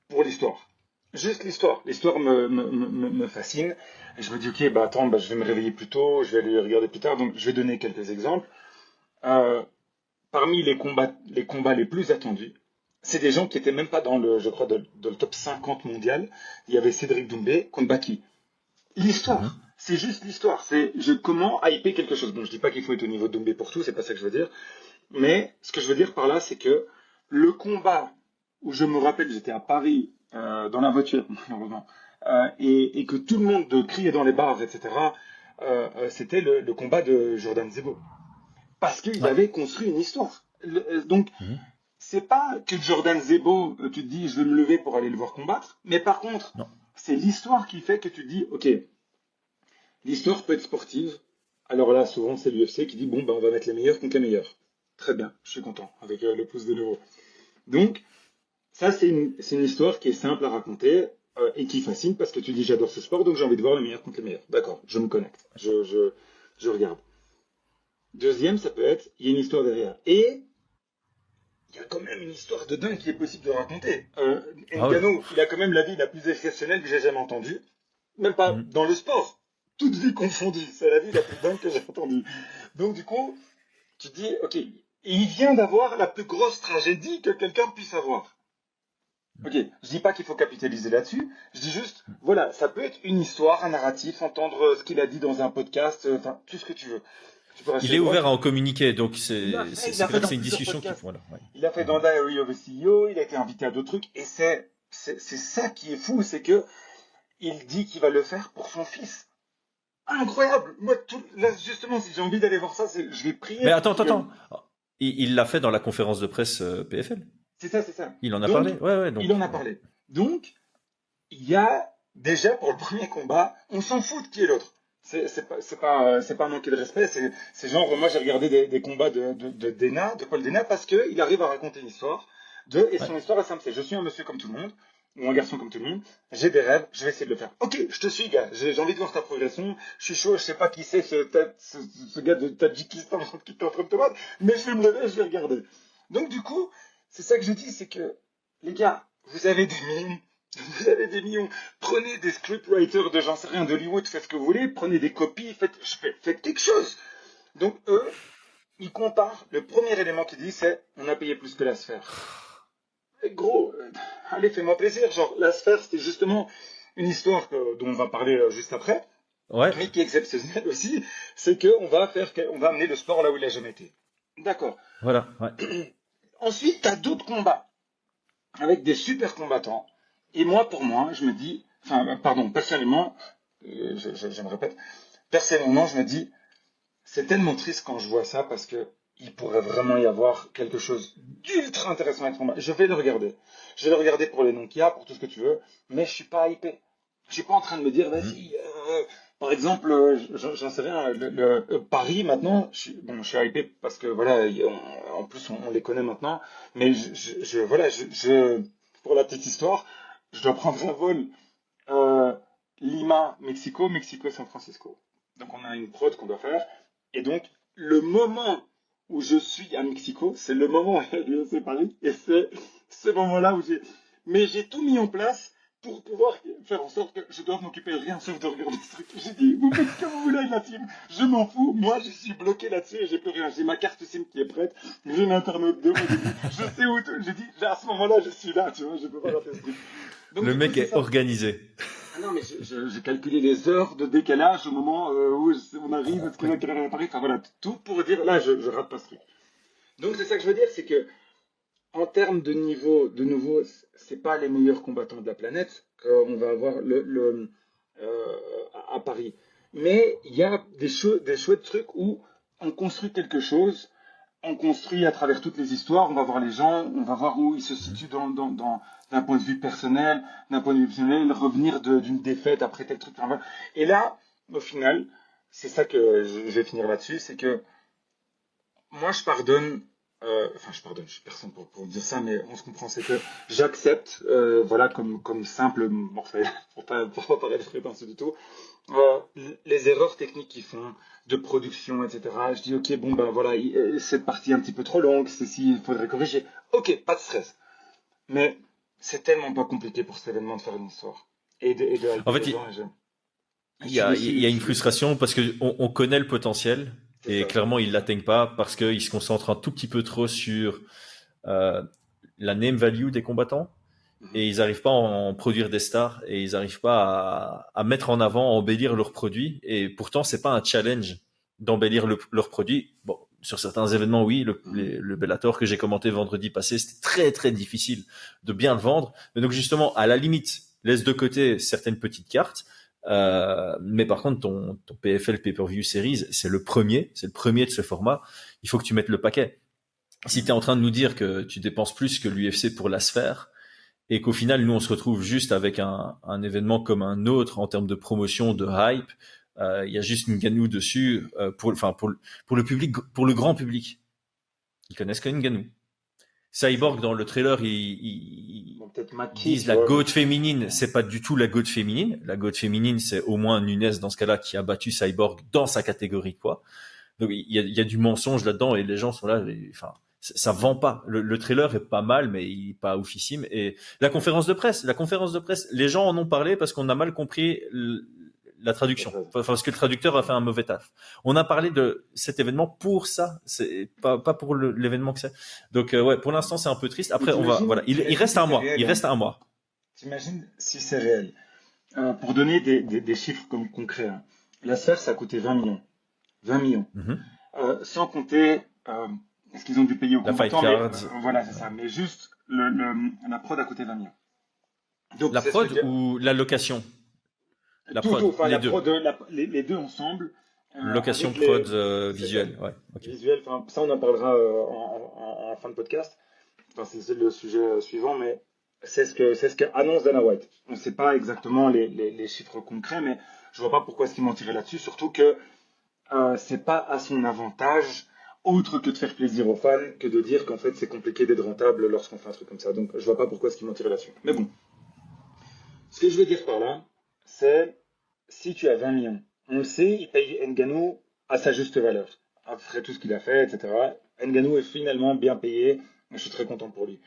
pour l'histoire. Juste l'histoire. L'histoire me fascine. Et je me dis, ok, bah attends, bah, je vais me réveiller plus tôt, je vais aller regarder plus tard. Donc, je vais donner quelques exemples. Euh, Parmi les combats les plus attendus, c'est des gens qui étaient même pas dans le, je crois, dans le top 50 mondial. Il y avait Cédric Doumbé contre Baki. L'histoire. C'est juste l'histoire. C'est comment hyper quelque chose. Bon, je dis pas qu'il faut être au niveau de Doumbé pour tout, c'est pas ça que je veux dire. Mais ce que je veux dire par là, c'est que le combat où je me rappelle, j'étais à Paris dans la voiture, malheureusement, et que tout le monde criait dans les bars, etc. C'était le combat de Jordan Zebo. Parce qu'ils Ouais. avaient construit une histoire. Donc, c'est pas que Jordan Zebo, tu te dis, je vais me lever pour aller le voir combattre, mais par contre, Non. c'est l'histoire qui fait que tu te dis, ok, l'histoire peut être sportive. Alors là, souvent, c'est l'UFC qui dit, bon, ben, on va mettre les meilleurs contre les meilleurs. Très bien, je suis content, avec le pouce de nouveau. Donc, ça, c'est une histoire qui est simple à raconter et qui fascine parce que tu dis, j'adore ce sport, donc j'ai envie de voir les meilleurs contre les meilleurs. D'accord, je me connecte, je regarde. Deuxième, ça peut être, il y a une histoire derrière. Et il y a quand même une histoire de dingue qui est possible de raconter. Ngannou, il a quand même la vie la plus exceptionnelle que j'ai jamais entendue. Même pas dans le sport. Toute vie confondue. C'est la vie la plus dingue que j'ai entendue. Donc du coup, tu dis, ok, et il vient d'avoir la plus grosse tragédie que quelqu'un puisse avoir. Ok, je dis pas qu'il faut capitaliser là-dessus. Je dis juste, voilà, ça peut être une histoire, un narratif, entendre ce qu'il a dit dans un podcast, enfin, tout ce que tu veux. Tu peux Il rester est droit. ouvert à en communiquer, donc Il l'a c'est fait, il c'est l'a fait clair que dans c'est une plusieurs discussion qui podcasts. voilà. Ouais. Il a fait dans Diary of a CEO, il a été invité à d'autres trucs, et c'est ça qui est fou, c'est que il dit qu'il va le faire pour son fils. Incroyable! Moi, là, justement, si j'ai envie d'aller voir ça, je vais prier. Mais attends. Il l'a fait dans la conférence de presse PFL. C'est ça, c'est ça. Il en a Donc, parlé. Ouais, donc. il en a parlé. Donc, il y a déjà pour le premier combat, on s'en fout de qui est l'autre. C'est pas manquer de respect. C'est genre, moi j'ai regardé des combats de Paul Dena, parce que il arrive à raconter une histoire et son histoire est simple. C'est je suis un monsieur comme tout le monde ou un garçon comme tout le monde. J'ai des rêves, je vais essayer de le faire. Ok, je te suis, gars. J'ai envie de voir ta progression. Je suis chaud. Je sais pas qui c'est ce gars de Tadjikistan qui est en train de te battre, mais je vais me lever, je vais regarder. Donc du coup, c'est ça que je dis, c'est que les gars, vous avez des millions. Vous avez des millions. Prenez des scriptwriters de j'en sais rien d'Hollywood, faites ce que vous voulez, prenez des copies, faites quelque chose. Donc eux, ils comparent. Le premier élément qu'ils disent, c'est on a payé plus que la sphère. Et gros, allez, fais-moi plaisir. Genre, la sphère, c'était justement une histoire dont on va parler juste après, Ouais. mais qui est exceptionnelle aussi. C'est qu'on va amener le sport là où il a jamais été. D'accord. Voilà. Ouais. Ensuite, t'as d'autres combats avec des super combattants. Et moi, pour moi, je me dis, personnellement, je me répète, personnellement, je me dis, c'est tellement triste quand je vois ça parce que il pourrait vraiment y avoir quelque chose d'ultra intéressant avec ce combat. Je vais le regarder. Je vais le regarder pour les noms qu'il y a, pour tout ce que tu veux, mais je suis pas hypé. Je suis pas en train de me dire, vas-y, par exemple, j'en sais rien, Paris maintenant, je suis hypé parce que voilà, en plus on les connaît maintenant, mais pour la petite histoire, je dois prendre un vol Lima, Mexico, Mexico, San Francisco. Donc on a une prod qu'on doit faire, et donc le moment où je suis à Mexico, c'est le moment où il y a l'UFC Paris, et c'est ce moment-là où j'ai tout mis en place pour pouvoir faire en sorte que je dois m'occuper de rien sauf de regarder ce truc. J'ai dit, vous faites ce que vous voulez avec la team, je m'en fous, moi je suis bloqué là-dessus et j'ai plus rien. J'ai ma carte SIM qui est prête, j'ai une internaute de je sais où tout. J'ai dit, à ce moment-là, je suis là, tu vois, je peux pas rater ce truc. Donc, Le mec est organisé. Ah non, mais j'ai calculé les heures de décalage au moment où on arrive, est-ce qu'on a quelle heure à Paris, enfin voilà, tout pour dire, là, je rate pas ce truc. Donc c'est ça que je veux dire, c'est que en termes de niveau, de nouveau, c'est pas les meilleurs combattants de la planète qu'on va avoir à Paris. Mais il y a des chouettes trucs où on construit quelque chose, on construit à travers toutes les histoires, on va voir les gens, on va voir où ils se situent d'un point de vue personnel, revenir d'une défaite après tel truc. Enfin, voilà. Et là, au final, c'est ça que je vais finir là-dessus, c'est que moi je pardonne. Je suis personne pour dire ça, mais on se comprend, c'est que j'accepte, voilà, comme simple mortel, pour pas paraître prétentieux du tout, les erreurs techniques qu'ils font, de production, etc. Je dis, ok, bon, ben voilà, cette partie est un petit peu trop longue, ceci, il faudrait corriger. Ok, pas de stress. Mais c'est tellement pas compliqué pour cet événement de faire une histoire. En fait, il y a une frustration parce que on connaît le potentiel. Et clairement, ils l'atteignent pas parce qu'ils se concentrent un tout petit peu trop sur la name value des combattants et ils n'arrivent pas à en produire des stars et ils n'arrivent pas à mettre en avant, à embellir leurs produits. Et pourtant, c'est pas un challenge d'embellir leurs produits. Bon, sur certains événements, oui, le Bellator que j'ai commenté vendredi passé, c'était très très difficile de bien le vendre. Mais donc justement, à la limite, laisse de côté certaines petites cartes. Mais par contre, ton PFL Pay-Per-View Series, c'est le premier de ce format. Il faut que tu mettes le paquet. Si tu es en train de nous dire que tu dépenses plus que l'UFC pour la sphère et qu'au final, nous, on se retrouve juste avec un événement comme un autre en termes de promotion, de hype, il y a juste Ngannou dessus pour le public, pour le grand public. Ils connaissent que Ngannou. Cyborg dans le trailer, ils disent la GOAT féminine, c'est pas du tout la GOAT féminine. La GOAT féminine, c'est au moins Nunes dans ce cas-là qui a battu Cyborg dans sa catégorie de poids. Donc il y a du mensonge là-dedans et les gens sont là. Enfin, ça vend pas. Le trailer est pas mal, mais il est pas oufissime. Et la conférence de presse, les gens en ont parlé parce qu'on a mal compris la traduction. La phrase. Enfin, parce que le traducteur a fait un mauvais taf. On a parlé de cet événement pour ça, c'est pas pour l'événement que c'est. Donc ouais, pour l'instant c'est un peu triste. Après on va, voilà, il reste un mois. Réel, Il reste un mois. T'imagines si c'est réel. Pour donner des chiffres comme concrets, hein. La sphère, ça a coûté 20 millions. 20 millions. Sans compter ce qu'ils ont dû payer aux La fight combattants. card. Voilà, c'est ça. Mais juste, la prod a coûté 20 millions. Donc, La c'est ce prod que je- ou la location? La tout, prod, tout, enfin, les la deux. prod, les deux ensemble. Location avec les- prod c'est visuelle. ça. Ouais. Ok. Visuel, enfin, ça on en parlera en fin de podcast. Enfin, c'est le sujet suivant, mais c'est ce que annonce Dana White. On ne sait pas exactement les chiffres concrets, mais je vois pas pourquoi est-ce qu'ils mentiraient là-dessus, surtout que c'est pas à son avantage, autre que de faire plaisir aux fans, que de dire qu'en fait c'est compliqué d'être rentable lorsqu'on fait un truc comme ça. Donc je vois pas pourquoi est-ce qu'ils mentiraient là-dessus. Mais bon, ce que je veux dire par là, c'est si tu as 20 millions, on le sait, il paye Ngannou à sa juste valeur, après tout ce qu'il a fait, etc. Ngannou est finalement bien payé, je suis très content pour lui.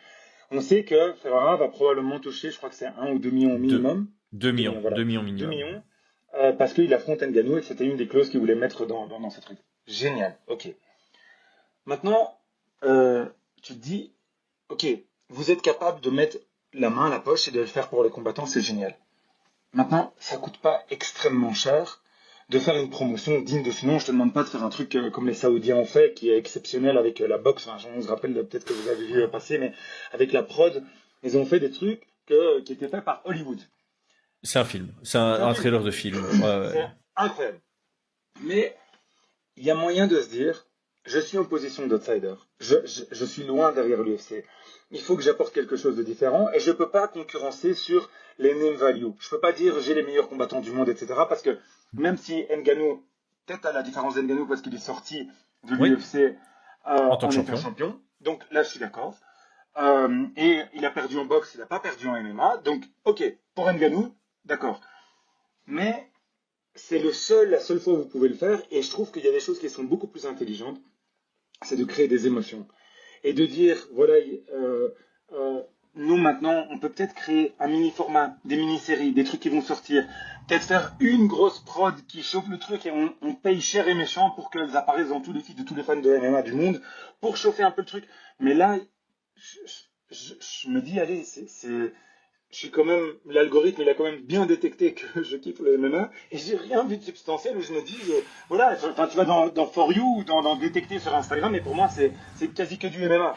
On sait que Ferrara va probablement toucher, je crois que c'est 1 ou 2 millions au minimum. 2 millions. Voilà. 2 millions 2 minimum. millions, parce qu'il affronte Ngannou et que c'était une des clauses qu'il voulait mettre dans ce truc. Génial, ok. Maintenant, tu te dis, ok, vous êtes capable de mettre la main à la poche et de le faire pour les combattants, c'est génial. Maintenant, ça coûte pas extrêmement cher de faire une promotion digne de ce nom. Je te demande pas de faire un truc comme les Saoudiens ont fait, qui est exceptionnel avec la boxe. Enfin, on se rappelle peut-être que vous avez vu passer, mais avec la prod, ils ont fait des trucs qui étaient faits par Hollywood. C'est un film. C'est un trailer de film. Ouais. C'est incroyable. Mais il y a moyen de se dire, je suis en position d'outsider. Je suis loin derrière l'UFC. Il faut que j'apporte quelque chose de différent et je ne peux pas concurrencer sur les name value. Je ne peux pas dire j'ai les meilleurs combattants du monde, etc. Parce que même si Ngannou, peut-être à la différence d'Ngannou parce qu'il est sorti de l'UFC en tant que champion. Donc là, je suis d'accord. Et il a perdu en boxe, il n'a pas perdu en MMA. Donc, ok, pour Ngannou, d'accord. Mais c'est la seule fois où vous pouvez le faire. Et je trouve qu'il y a des choses qui sont beaucoup plus intelligentes. C'est de créer des émotions. Et de dire, voilà, nous maintenant, on peut peut-être créer un mini-format, des mini-séries, des trucs qui vont sortir. Peut-être faire une grosse prod qui chauffe le truc et on paye cher et méchant pour qu'elles apparaissent dans tous les feeds de tous les fans de MMA du monde pour chauffer un peu le truc. Mais là, je me dis, allez, je suis quand même, l'algorithme, il a quand même bien détecté que je kiffe le MMA et j'ai rien vu de substantiel où je me dis, voilà, enfin, tu vas dans For You ou dans détecter sur Instagram et pour moi, c'est quasi que du MMA.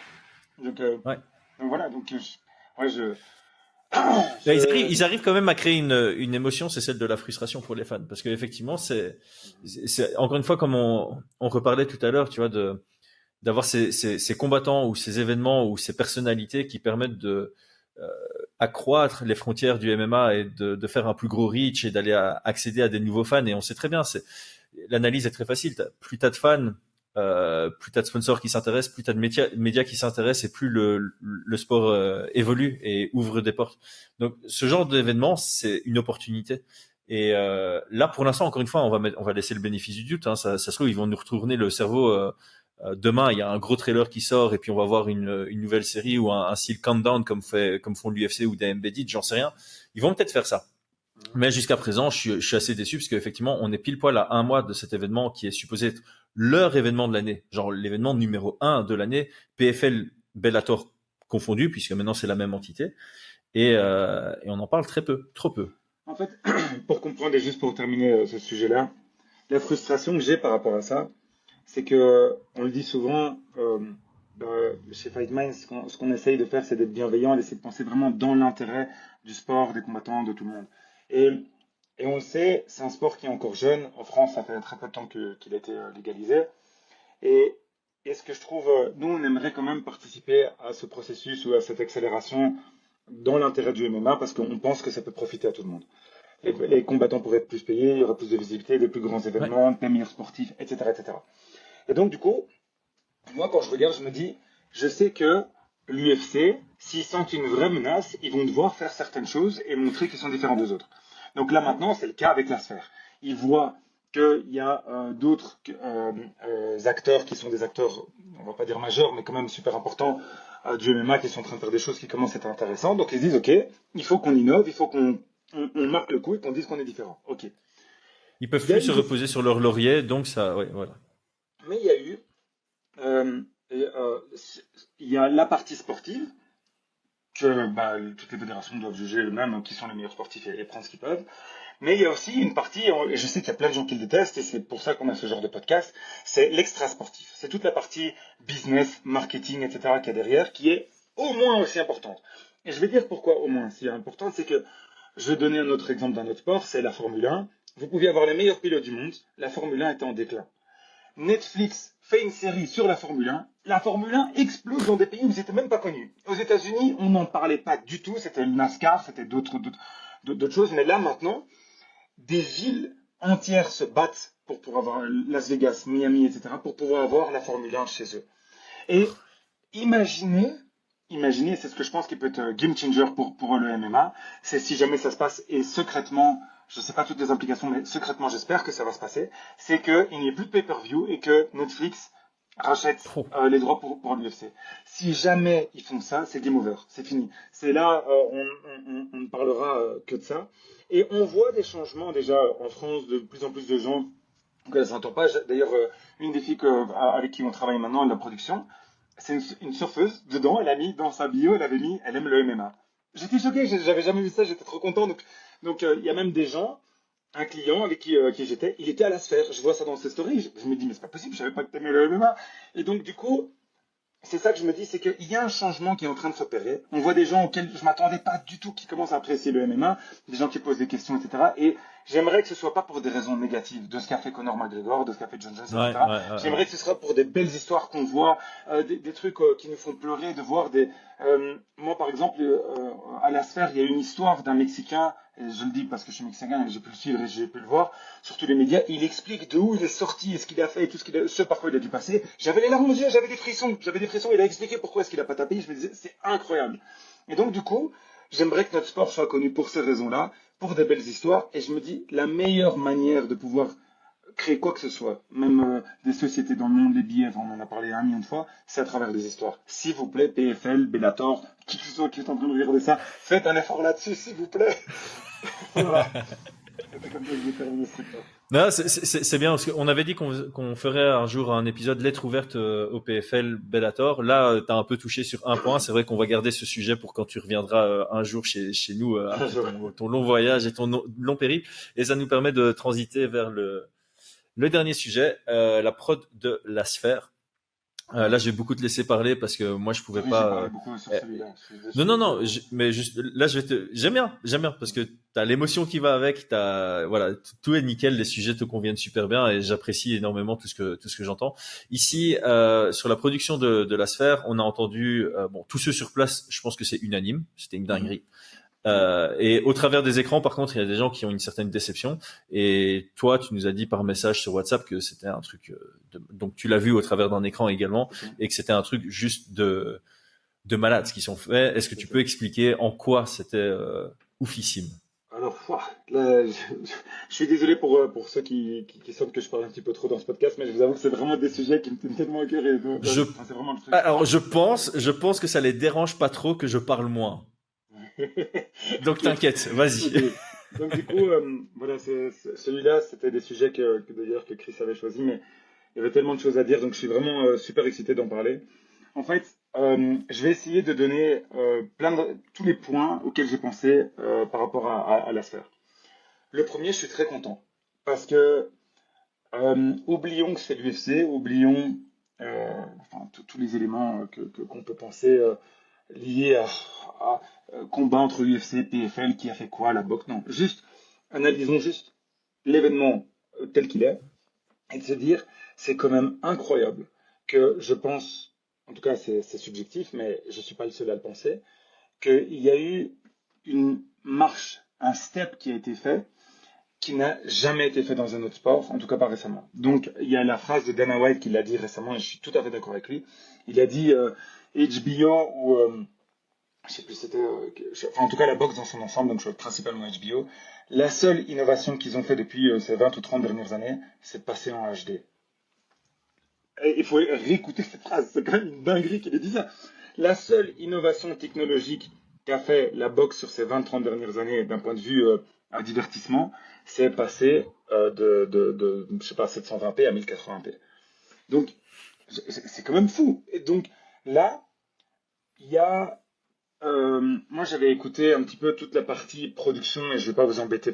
Donc, Ouais. donc voilà, Ils arrivent quand même à créer une émotion, c'est celle de la frustration pour les fans, parce qu'effectivement, c'est encore une fois comme on reparlait tout à l'heure, tu vois, d'avoir ces combattants ou ces événements ou ces personnalités qui permettent de accroître les frontières du MMA et de faire un plus gros reach et d'aller accéder à des nouveaux fans. Et on sait très bien, l'analyse est très facile. Plus t'as de fans, plus t'as de sponsors qui s'intéressent, plus t'as de médias qui s'intéressent et plus le sport évolue et ouvre des portes. Donc ce genre d'événement, c'est une opportunité. Et là, pour l'instant, encore une fois, on va laisser le bénéfice du doute. Hein. Ça se trouve, ils vont nous retourner le cerveau. Demain, il y a un gros trailer qui sort et puis on va voir une nouvelle série ou un style countdown comme font l'UFC ou des Embedded, j'en sais rien. Ils vont peut-être faire ça. Mais jusqu'à présent, je suis assez déçu parce qu'effectivement, on est pile poil à un mois de cet événement qui est supposé être leur événement de l'année, genre l'événement numéro 1 de l'année, PFL Bellator confondu, puisque maintenant c'est la même entité. Et on en parle très peu, trop peu. En fait, pour comprendre et juste pour terminer ce sujet-là, la frustration que j'ai par rapport à ça, c'est que, on le dit souvent, chez Fight Minds, ce qu'on essaye de faire, c'est d'être bienveillant, d'essayer de penser vraiment dans l'intérêt du sport, des combattants, de tout le monde. Et on le sait, c'est un sport qui est encore jeune. En France, ça fait très peu de temps qu'il a été légalisé. Et ce que je trouve, nous, on aimerait quand même participer à ce processus ou à cette accélération dans l'intérêt du MMA parce qu'on pense que ça peut profiter à tout le monde. Les combattants pourraient être plus payés, il y aurait plus de visibilité, de plus grands événements, des meilleurs sportifs, etc., etc. Et donc, du coup, moi, quand je regarde, je me dis, je sais que l'UFC, s'ils sentent une vraie menace, ils vont devoir faire certaines choses et montrer qu'ils sont différents des autres. Donc là, maintenant, c'est le cas avec la sphère. Ils voient qu'il y a d'autres acteurs qui sont des acteurs, on va pas dire majeurs, mais quand même super importants du MMA qui sont en train de faire des choses qui commencent à être intéressantes. Donc ils se disent, ok, il faut qu'on innove, il faut qu'on marque le coup et qu'on dise qu'on est différent. Ok. Ils peuvent Il y a plus se eu reposer sur leur laurier, donc ça, ouais, voilà. Mais il y a eu, euh, et, euh, il y a la partie sportive que bah, toutes les fédérations doivent juger eux-mêmes qui sont les meilleurs sportifs et prendre ce qu'ils peuvent. Mais il y a aussi une partie, et je sais qu'il y a plein de gens qui le détestent, et c'est pour ça qu'on a ce genre de podcast, c'est l'extra sportif. C'est toute la partie business, marketing, etc. qu'il y a derrière, qui est au moins aussi importante. Et je vais dire pourquoi au moins si importante, c'est que je vais donner un autre exemple d'un autre sport, c'est la Formule 1. Vous pouviez avoir les meilleurs pilotes du monde, la Formule 1 était en déclin. Netflix fait une série sur la Formule 1. La Formule 1 explose dans des pays où c'était même pas connu. Aux États-Unis, on n'en parlait pas du tout. C'était le NASCAR, c'était d'autres choses. Mais là, maintenant, des villes entières se battent pour avoir Las Vegas, Miami, etc., pour pouvoir avoir la Formule 1 chez eux. Et imaginez, c'est ce que je pense qui peut être game changer pour le MMA, c'est si jamais ça se passe, et secrètement, je ne sais pas toutes les implications, mais secrètement j'espère que ça va se passer, c'est qu'il n'y ait plus de pay-per-view et que Netflix rachète Oh. les droits pour l'UFC. Si jamais ils font ça, c'est game over, c'est fini. C'est là, on ne parlera que de ça. Et on voit des changements déjà en France, de plus en plus de gens que ça s'entend pas. D'ailleurs, une des filles avec qui on travaille maintenant, de la production, c'est une surfeuse. Dedans, elle a mis dans sa bio, elle aime le MMA. J'étais choqué, j'avais jamais vu ça, j'étais trop content. Donc, il y a même des gens, un client avec qui j'étais, il était à la sphère. Je vois ça dans ses stories, je me dis, mais c'est pas possible, je savais pas que t'aimais le MMA. Et donc, du coup, c'est ça que je me dis, c'est qu'il y a un changement qui est en train de s'opérer. On voit des gens auxquels je m'attendais pas du tout qui commencent à apprécier le MMA, des gens qui posent des questions, etc. Et j'aimerais que ce soit pas pour des raisons négatives, de ce qu'a fait Conor McGregor, de ce qu'a fait John Jones, Ouais, etc. ouais, ouais. J'aimerais que ce soit pour des belles histoires qu'on voit, des trucs qui nous font pleurer, de voir des... moi, par exemple, à la sphère, il y a une histoire d'un Mexicain, et je le dis parce que je suis mexicain et j'ai pu le suivre et j'ai pu le voir sur tous les médias. Il explique de où il est sorti et ce qu'il a fait et tout ce par quoi il a dû passer. J'avais les larmes aux yeux, j'avais des frissons. Il a expliqué pourquoi est-ce qu'il a pas tapé. Je me disais, c'est incroyable. Et donc, du coup, j'aimerais que notre sport soit connu pour ces raisons-là, pour des belles histoires. Et je me dis, la meilleure manière de pouvoir créer quoi que ce soit, même des sociétés dans le monde, les billets, on en a parlé 1 million de fois, c'est à travers des histoires. S'il vous plaît, PFL, Bellator, qui que ce soit qui est en train de regarder ça, faites un effort là-dessus, s'il vous plaît. Voilà. C'est comme ça que je vais terminer ce truc-là. Non, c'est bien parce qu'on avait dit qu'on ferait un jour un épisode lettre ouverte au PFL Bellator. Là, tu as un peu touché sur un point. C'est vrai qu'on va garder ce sujet pour quand tu reviendras un jour chez nous après ton long voyage et ton long périple. Et ça nous permet de transiter vers le dernier sujet, la prod de la sphère. Là, je vais beaucoup te laisser parler parce que moi, je pouvais Oui, j'ai pas. parlé beaucoup sur celui-là. Non, mais juste là, j'aime bien parce que t'as l'émotion qui va avec, voilà, tout est nickel, les sujets te conviennent super bien et j'apprécie énormément tout ce que j'entends. Ici, sur la production de la sphère, on a entendu, bon, tous ceux sur place, je pense que c'est unanime, c'était une dinguerie. Et au travers des écrans, par contre, il y a des gens qui ont une certaine déception. Et toi, tu nous as dit par message sur WhatsApp que c'était un truc, donc tu l'as vu au travers d'un écran également, et que c'était un truc juste de malades ce qu'ils ont fait. Est-ce que tu peux expliquer en quoi c'était oufissime? Alors, là, je suis désolé pour ceux qui sentent que je parle un petit peu trop dans ce podcast, mais je vous avoue que c'est vraiment des sujets qui me tiennent tellement à cœur. C'est vraiment le truc. Alors, je pense que ça les dérange pas trop que je parle moins. Donc t'inquiète, vas-y. Okay. Donc du coup, voilà, celui-là, c'était des sujets que d'ailleurs que Chris avait choisi, mais il y avait tellement de choses à dire, donc je suis vraiment super excité d'en parler. En fait, je vais essayer de donner tous les points auxquels j'ai pensé par rapport à la sphère. Le premier, je suis très content parce que oublions que c'est l'UFC, oublions tous les éléments qu'on peut penser liés à combat entre UFC, PFL, qui a fait quoi, la boxe. Non, juste analysons juste l'événement tel qu'il est et de se dire c'est quand même incroyable que je pense, en tout cas c'est subjectif, mais je ne suis pas le seul à le penser, qu'il y a eu une marche, un step qui a été fait qui n'a jamais été fait dans un autre sport, en tout cas pas récemment. Donc il y a la phrase de Dana White qu'il a dit récemment et je suis tout à fait d'accord avec lui. Il a dit HBO ou je sais plus c'était en tout cas la boxe dans son ensemble, donc principalement HBO. La seule innovation qu'ils ont fait depuis ces 20 ou 30 dernières années, c'est de passer en HD. Et il faut réécouter cette phrase, c'est quand même une dinguerie qu'il ait dit ça. La seule innovation technologique qu'a fait la boxe sur ces 20-30 dernières années d'un point de vue divertissement, c'est passé je sais pas, 720p à 1080p. Donc, c'est quand même fou. Et donc, là, il y a moi, j'avais écouté un petit peu toute la partie production et je vais pas vous embêter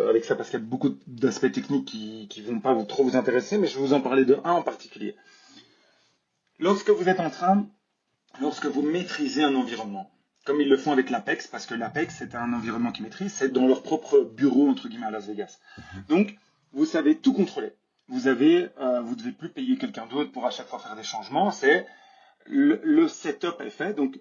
avec ça parce qu'il y a beaucoup d'aspects techniques qui vont pas trop vous intéresser, mais je vais vous en parler de un en particulier. Lorsque vous maîtrisez un environnement, comme ils le font avec l'Apex, parce que l'Apex c'est un environnement qu'ils maîtrisent, c'est dans leur propre bureau entre guillemets à Las Vegas. Donc, vous savez tout contrôler. Vous devez plus payer quelqu'un d'autre pour à chaque fois faire des changements. C'est le setup est fait, donc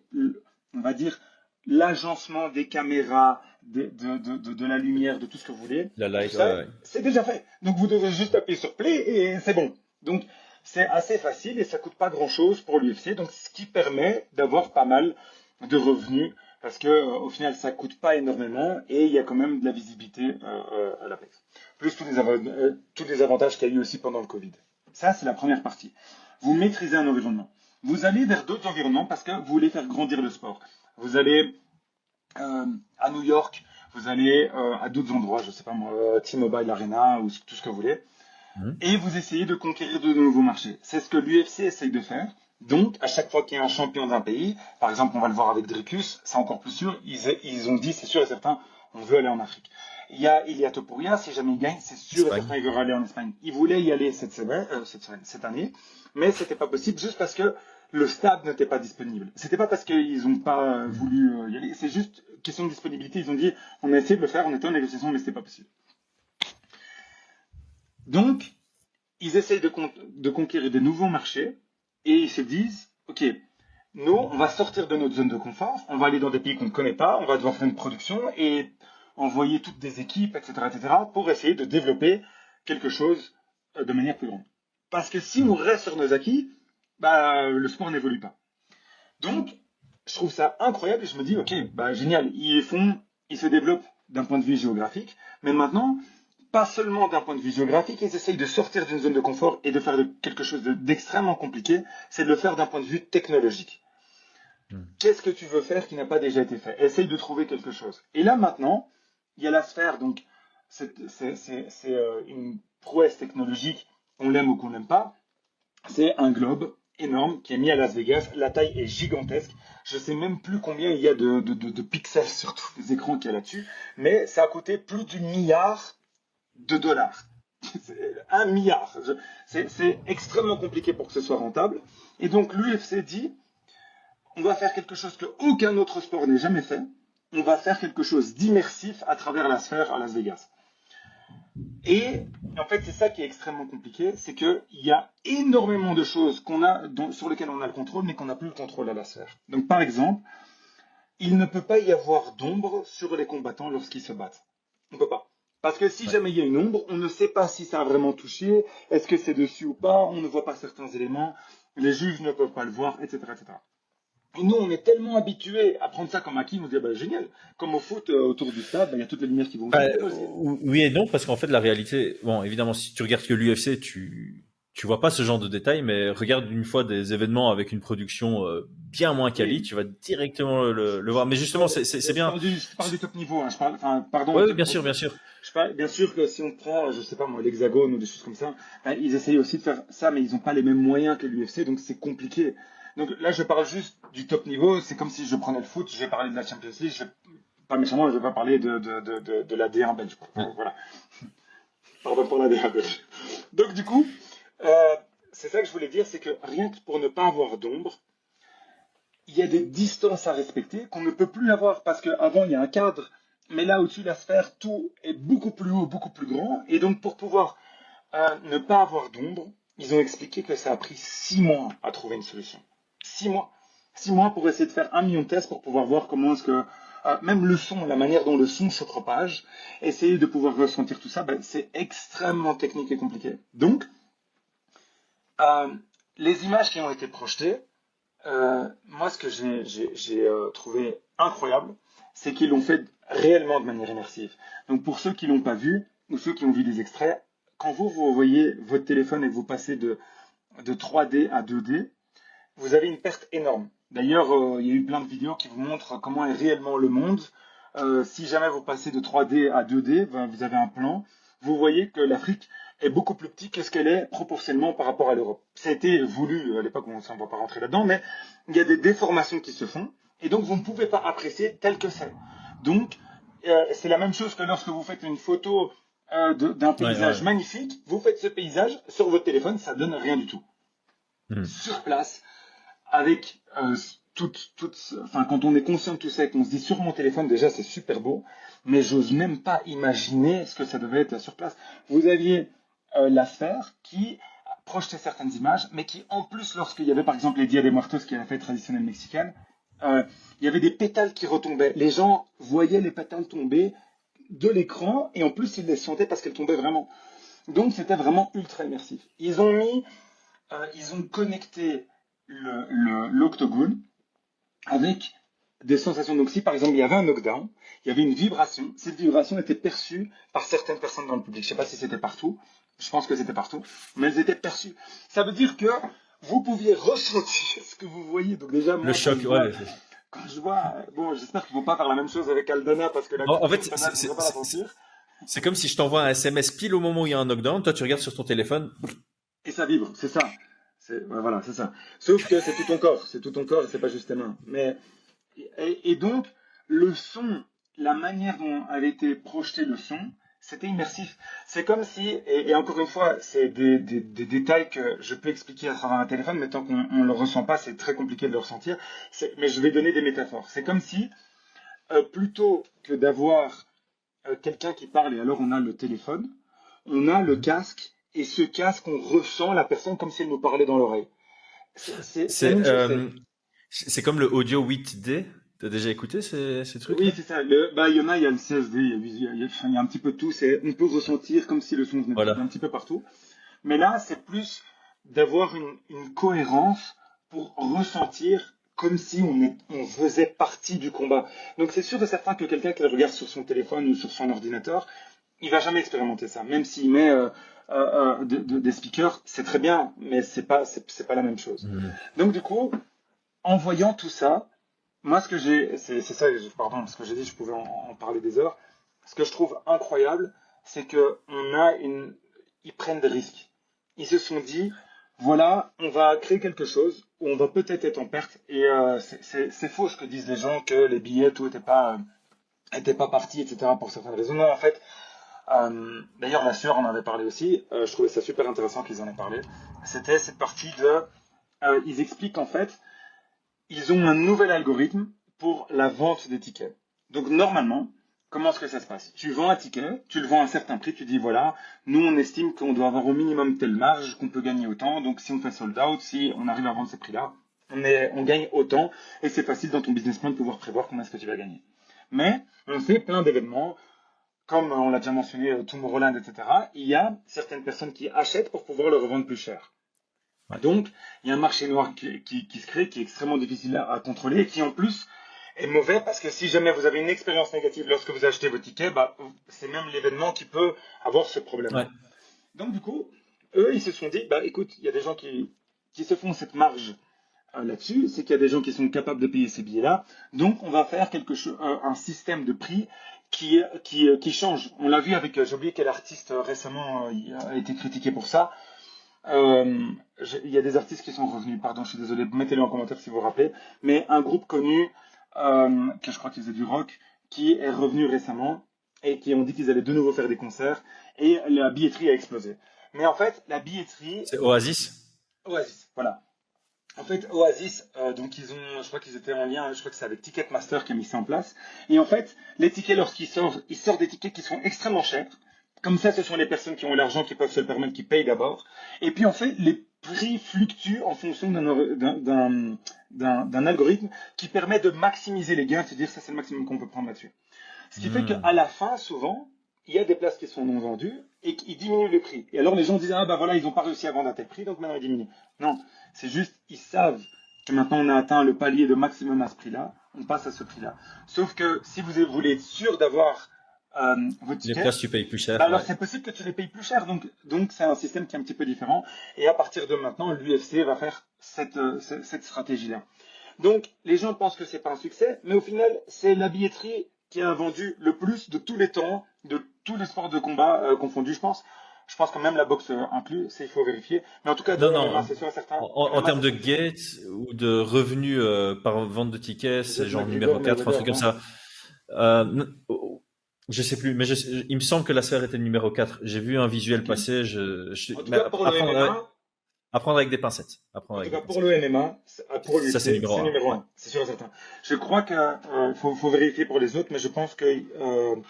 on va dire l'agencement des caméras, de la lumière, de tout ce que vous voulez. La light, tout ça, ouais. c'est déjà fait. Donc vous devez juste appuyer sur play et c'est bon. Donc c'est assez facile et ça coûte pas grand-chose pour l'UFC. Donc ce qui permet d'avoir pas mal de revenus parce que au final ça coûte pas énormément et il y a quand même de la visibilité à l'Apex. Plus tous les avantages qu'il y a eu aussi pendant le Covid. Ça c'est la première partie. Vous maîtrisez un environnement. Vous allez vers d'autres environnements parce que vous voulez faire grandir le sport. Vous allez à New York, vous allez à d'autres endroits, je sais pas moi, T-Mobile Arena ou tout ce que vous voulez, et vous essayez de conquérir de nouveaux marchés. C'est ce que l'UFC essaye de faire. Donc, à chaque fois qu'il y a un champion d'un pays, par exemple, on va le voir avec Dricus, c'est encore plus sûr, ils ont dit, c'est sûr et certain, on veut aller en Afrique. Il y a Ilia Topuria, si jamais il gagne, c'est sûr et certain, il veut aller en Espagne. Il voulait y aller cette année, mais c'était pas possible juste parce que le stade n'était pas disponible. C'était pas parce qu'ils n'ont pas voulu y aller, c'est juste question de disponibilité. Ils ont dit, on a essayé de le faire, on était en négociation, mais c'était pas possible. Donc, ils essayent de conquérir des nouveaux marchés et ils se disent, ok, nous, on va sortir de notre zone de confort, on va aller dans des pays qu'on ne connaît pas, on va devoir faire une production et envoyer toutes des équipes, etc., pour essayer de développer quelque chose de manière plus grande. Parce que si on reste sur nos acquis, le sport n'évolue pas. Donc, je trouve ça incroyable et je me dis, ok, génial, ils se développent d'un point de vue géographique, mais maintenant, pas seulement d'un point de vue géographique, ils essayent de sortir d'une zone de confort et de faire quelque chose d'extrêmement compliqué, c'est de le faire d'un point de vue technologique. Qu'est-ce que tu veux faire qui n'a pas déjà été fait? Essaye de trouver quelque chose. Et là, maintenant, il y a la sphère, donc c'est une prouesse technologique, on l'aime ou qu'on l'aime pas, c'est un globe énorme qui est mis à Las Vegas, la taille est gigantesque, je sais même plus combien il y a de pixels sur tous les écrans qu'il y a là-dessus, mais ça a coûté plus d'1 milliard de dollars. 1 milliard. C'est extrêmement compliqué pour que ce soit rentable. Et donc l'UFC dit, on va faire quelque chose que aucun autre sport n'ait jamais fait. On va faire quelque chose d'immersif à travers la sphère à Las Vegas. Et en fait, c'est ça qui est extrêmement compliqué, c'est qu'il y a énormément de choses sur lesquelles on a le contrôle, mais qu'on n'a plus le contrôle à la sphère. Donc par exemple, il ne peut pas y avoir d'ombre sur les combattants lorsqu'ils se battent. On ne peut pas. Parce que si jamais il y a une ombre, on ne sait pas si ça a vraiment touché, est-ce que c'est dessus ou pas, on ne voit pas certains éléments, les juges ne peuvent pas le voir, etc. etc. Et nous, on est tellement habitués à prendre ça comme acquis, on se dit, génial, comme au foot, autour du stade, il y a toutes les lumières qui vont... Oui et non, parce qu'en fait, la réalité, bon, évidemment, si tu regardes que l'UFC, tu vois pas ce genre de détails, mais regarde une fois des événements avec une production bien moins quali, tu vas directement le voir. Mais justement, c'est bien. Je parle du top niveau, hein, pardon. Oui, bien sûr, bien sûr. Bien sûr que si on prend, je sais pas moi, l'Hexagone ou des choses comme ça, ils essayent aussi de faire ça, mais ils n'ont pas les mêmes moyens que l'UFC, donc c'est compliqué. Donc là, je parle juste du top niveau. C'est comme si je prenais le foot, je vais parler de la Champions League, pas méchamment, je vais pas parler de la D1 belge. Voilà. Pardon pour la D1 belge. Donc du coup, c'est ça que je voulais dire, c'est que rien que pour ne pas avoir d'ombre, il y a des distances à respecter qu'on ne peut plus avoir parce qu'avant il y a un cadre, mais là au-dessus de la sphère, tout est beaucoup plus haut, beaucoup plus grand. Et donc pour pouvoir ne pas avoir d'ombre, ils ont expliqué que ça a pris 6 mois à trouver une solution. 6 mois. 6 mois pour essayer de faire 1 million de tests pour pouvoir voir comment est-ce que, même le son, la manière dont le son se propage, essayer de pouvoir ressentir tout ça, c'est extrêmement technique et compliqué. Donc, les images qui ont été projetées, moi ce que j'ai trouvé incroyable, c'est qu'ils l'ont fait réellement de manière immersive. Donc pour ceux qui l'ont pas vu, ou ceux qui ont vu des extraits, quand vous voyez votre téléphone et que vous passez de 3D à 2D, vous avez une perte énorme. D'ailleurs, il y a eu plein de vidéos qui vous montrent comment est réellement le monde. Si jamais vous passez de 3D à 2D, ben, vous avez un plan. Vous voyez que l'Afrique est beaucoup plus petite que ce qu'elle est proportionnellement par rapport à l'Europe. Ça a été voulu à l'époque, on ne va pas rentrer là-dedans, mais il y a des déformations qui se font, et donc vous ne pouvez pas apprécier tel que c'est. Donc, c'est la même chose que lorsque vous faites une photo d'un paysage magnifique, vous faites ce paysage sur votre téléphone, ça donne rien du tout. Sur place, avec enfin, quand on est conscient de tout ça et qu'on se dit sur mon téléphone, déjà c'est super beau, mais j'ose même pas imaginer ce que ça devait être sur place. Vous aviez la sphère qui projetait certaines images, mais qui en plus, lorsqu'il y avait par exemple les Dia de Muertos, qui est la fête traditionnelle mexicaine, il y avait des pétales qui retombaient. Les gens voyaient les pétales tomber de l'écran et en plus ils les sentaient parce qu'elles tombaient vraiment. Donc c'était vraiment ultra immersif. Ils ont connecté l'octogone avec des sensations. Donc si par exemple il y avait un knockdown, il y avait une vibration, cette vibration était perçue par certaines personnes dans le public. Je ne sais pas si c'était partout, je pense que c'était partout, mais elles étaient perçues. Ça veut dire que vous pouviez ressentir ce que vous voyez. Donc déjà, moi, Le choc, quand je vois, bon, j'espère qu'ils ne vont pas faire la même chose avec Aldana parce que la en fait, je ne vais pas la sentir. C'est comme si je t'envoie un SMS pile au moment où il y a un knockdown, toi tu regardes sur ton téléphone. Et ça vibre, c'est ça. Voilà, c'est ça. Sauf que c'est tout ton corps, et c'est pas juste tes mains. Mais, et donc, le son, la manière dont avait été projeté le son, c'était immersif. C'est comme si, et encore une fois, c'est des détails que je peux expliquer à travers un téléphone, mais tant qu'on ne le ressent pas, c'est très compliqué de le ressentir. Mais je vais donner des métaphores. C'est comme si, plutôt que d'avoir quelqu'un qui parle et alors on a le téléphone, on a le casque, et ce casque, on ressent la personne comme si elle nous parlait dans l'oreille. C'est comme le audio 8D. T'as déjà écouté ces trucs? Oui, c'est ça. Il y en a, il y a le CSD, il y a un petit peu de tout. On peut ressentir comme si le son venait un petit peu partout. Mais là, c'est plus d'avoir une cohérence pour ressentir comme si on faisait partie du combat. Donc c'est sûr et certain que quelqu'un qui le regarde sur son téléphone ou sur son ordinateur, il va jamais expérimenter ça. Même s'il met des speakers, c'est très bien, mais c'est pas la même chose. Donc du coup, en voyant tout ça, moi ce que c'est ça, pardon, ce que j'ai dit, je pouvais en parler des heures. Ce que je trouve incroyable, c'est que ils prennent des risques. Ils se sont dit, voilà, on va créer quelque chose où on va peut-être être en perte. Et c'est faux ce que disent les gens, que les billets, tout n'était pas parti, etc. pour certaines raisons. Non, en fait, d'ailleurs, la sœur en avait parlé aussi. Je trouvais ça super intéressant qu'ils en aient parlé. C'était cette partie ils expliquent en fait, ils ont un nouvel algorithme pour la vente des tickets. Donc normalement, comment est-ce que ça se passe? Tu vends un ticket, tu le vends à un certain prix, tu dis voilà, nous on estime qu'on doit avoir au minimum telle marge, qu'on peut gagner autant, donc si on fait sold out, si on arrive à vendre ces prix-là, on gagne autant, et c'est facile dans ton business plan de pouvoir prévoir combien est-ce que tu vas gagner. Mais on fait plein d'événements, comme on l'a déjà mentionné, Tomorrowland, etc. Il y a certaines personnes qui achètent pour pouvoir le revendre plus cher. Ouais. Donc, il y a un marché noir qui se crée, qui est extrêmement difficile à contrôler, et qui en plus est mauvais parce que si jamais vous avez une expérience négative lorsque vous achetez vos tickets, c'est même l'événement qui peut avoir ce problème. Ouais. Donc du coup, eux, ils se sont dit, écoute, il y a des gens qui se font cette marge là-dessus, c'est qu'il y a des gens qui sont capables de payer ces billets-là, donc on va faire un système de prix qui change. On l'a vu avec, j'ai oublié quel artiste récemment a été critiqué pour ça. Il y a des artistes qui sont revenus, pardon, je suis désolé, mettez-le en commentaire si vous vous rappelez, mais un groupe connu, que je crois qu'ils faisaient du rock, qui est revenu récemment et qui ont dit qu'ils allaient de nouveau faire des concerts et la billetterie a explosé. Mais en fait, la billetterie... C'est Oasis. Oasis, voilà. En fait, Oasis, donc je crois qu'ils étaient en lien, je crois que c'est avec Ticketmaster qui a mis ça en place. Et en fait, les tickets, lorsqu'ils sortent, ils sortent des tickets qui sont extrêmement chers. Comme ça, ce sont les personnes qui ont l'argent, qui peuvent se le permettre, qui payent d'abord. Et puis, en fait, les prix fluctuent en fonction d'un algorithme qui permet de maximiser les gains, c'est-à-dire ça, c'est le maximum qu'on peut prendre là-dessus. Ce qui fait qu'à la fin, souvent, il y a des places qui sont non vendues et qui diminuent le prix. Et alors, les gens disent, voilà, ils n'ont pas réussi à vendre à tel prix, donc maintenant ils diminuent. Non, c'est juste, ils savent que maintenant on a atteint le palier de maximum à ce prix-là, on passe à ce prix-là. Sauf que si vous voulez être sûr d'avoir vos tickets, les places, tu payes plus cher. Alors c'est possible que tu les payes plus cher, donc c'est un système qui est un petit peu différent. Et à partir de maintenant, l'UFC va faire cette stratégie-là. Donc, les gens pensent que c'est pas un succès, mais au final, c'est la billetterie qui a vendu le plus de tous les temps, de tous les sports de combat confondus, je pense. Je pense que même la boxe inclus, il faut vérifier. Mais en tout cas, Non, du MMA, non. c'est sûr et certain. En MMA, termes c'est de sûr et certain. gates ou de revenus par vente de tickets, c'est Peut-être genre numéro McGregor, 4, un Mayweather, truc comme non? ça. Je sais plus, mais il me semble que la sphère était le numéro 4. J'ai vu un visuel Ok. passer. En tout Mais cas, pour le MMA, apprendre avec des pincettes. Apprendre En tout avec cas, des pour le pincettes. MMA, pour Ça, c'est l'UFC, numéro c'est un. numéro Ouais. un, c'est sûr et certain. Je crois que faut vérifier pour les autres, mais je pense que,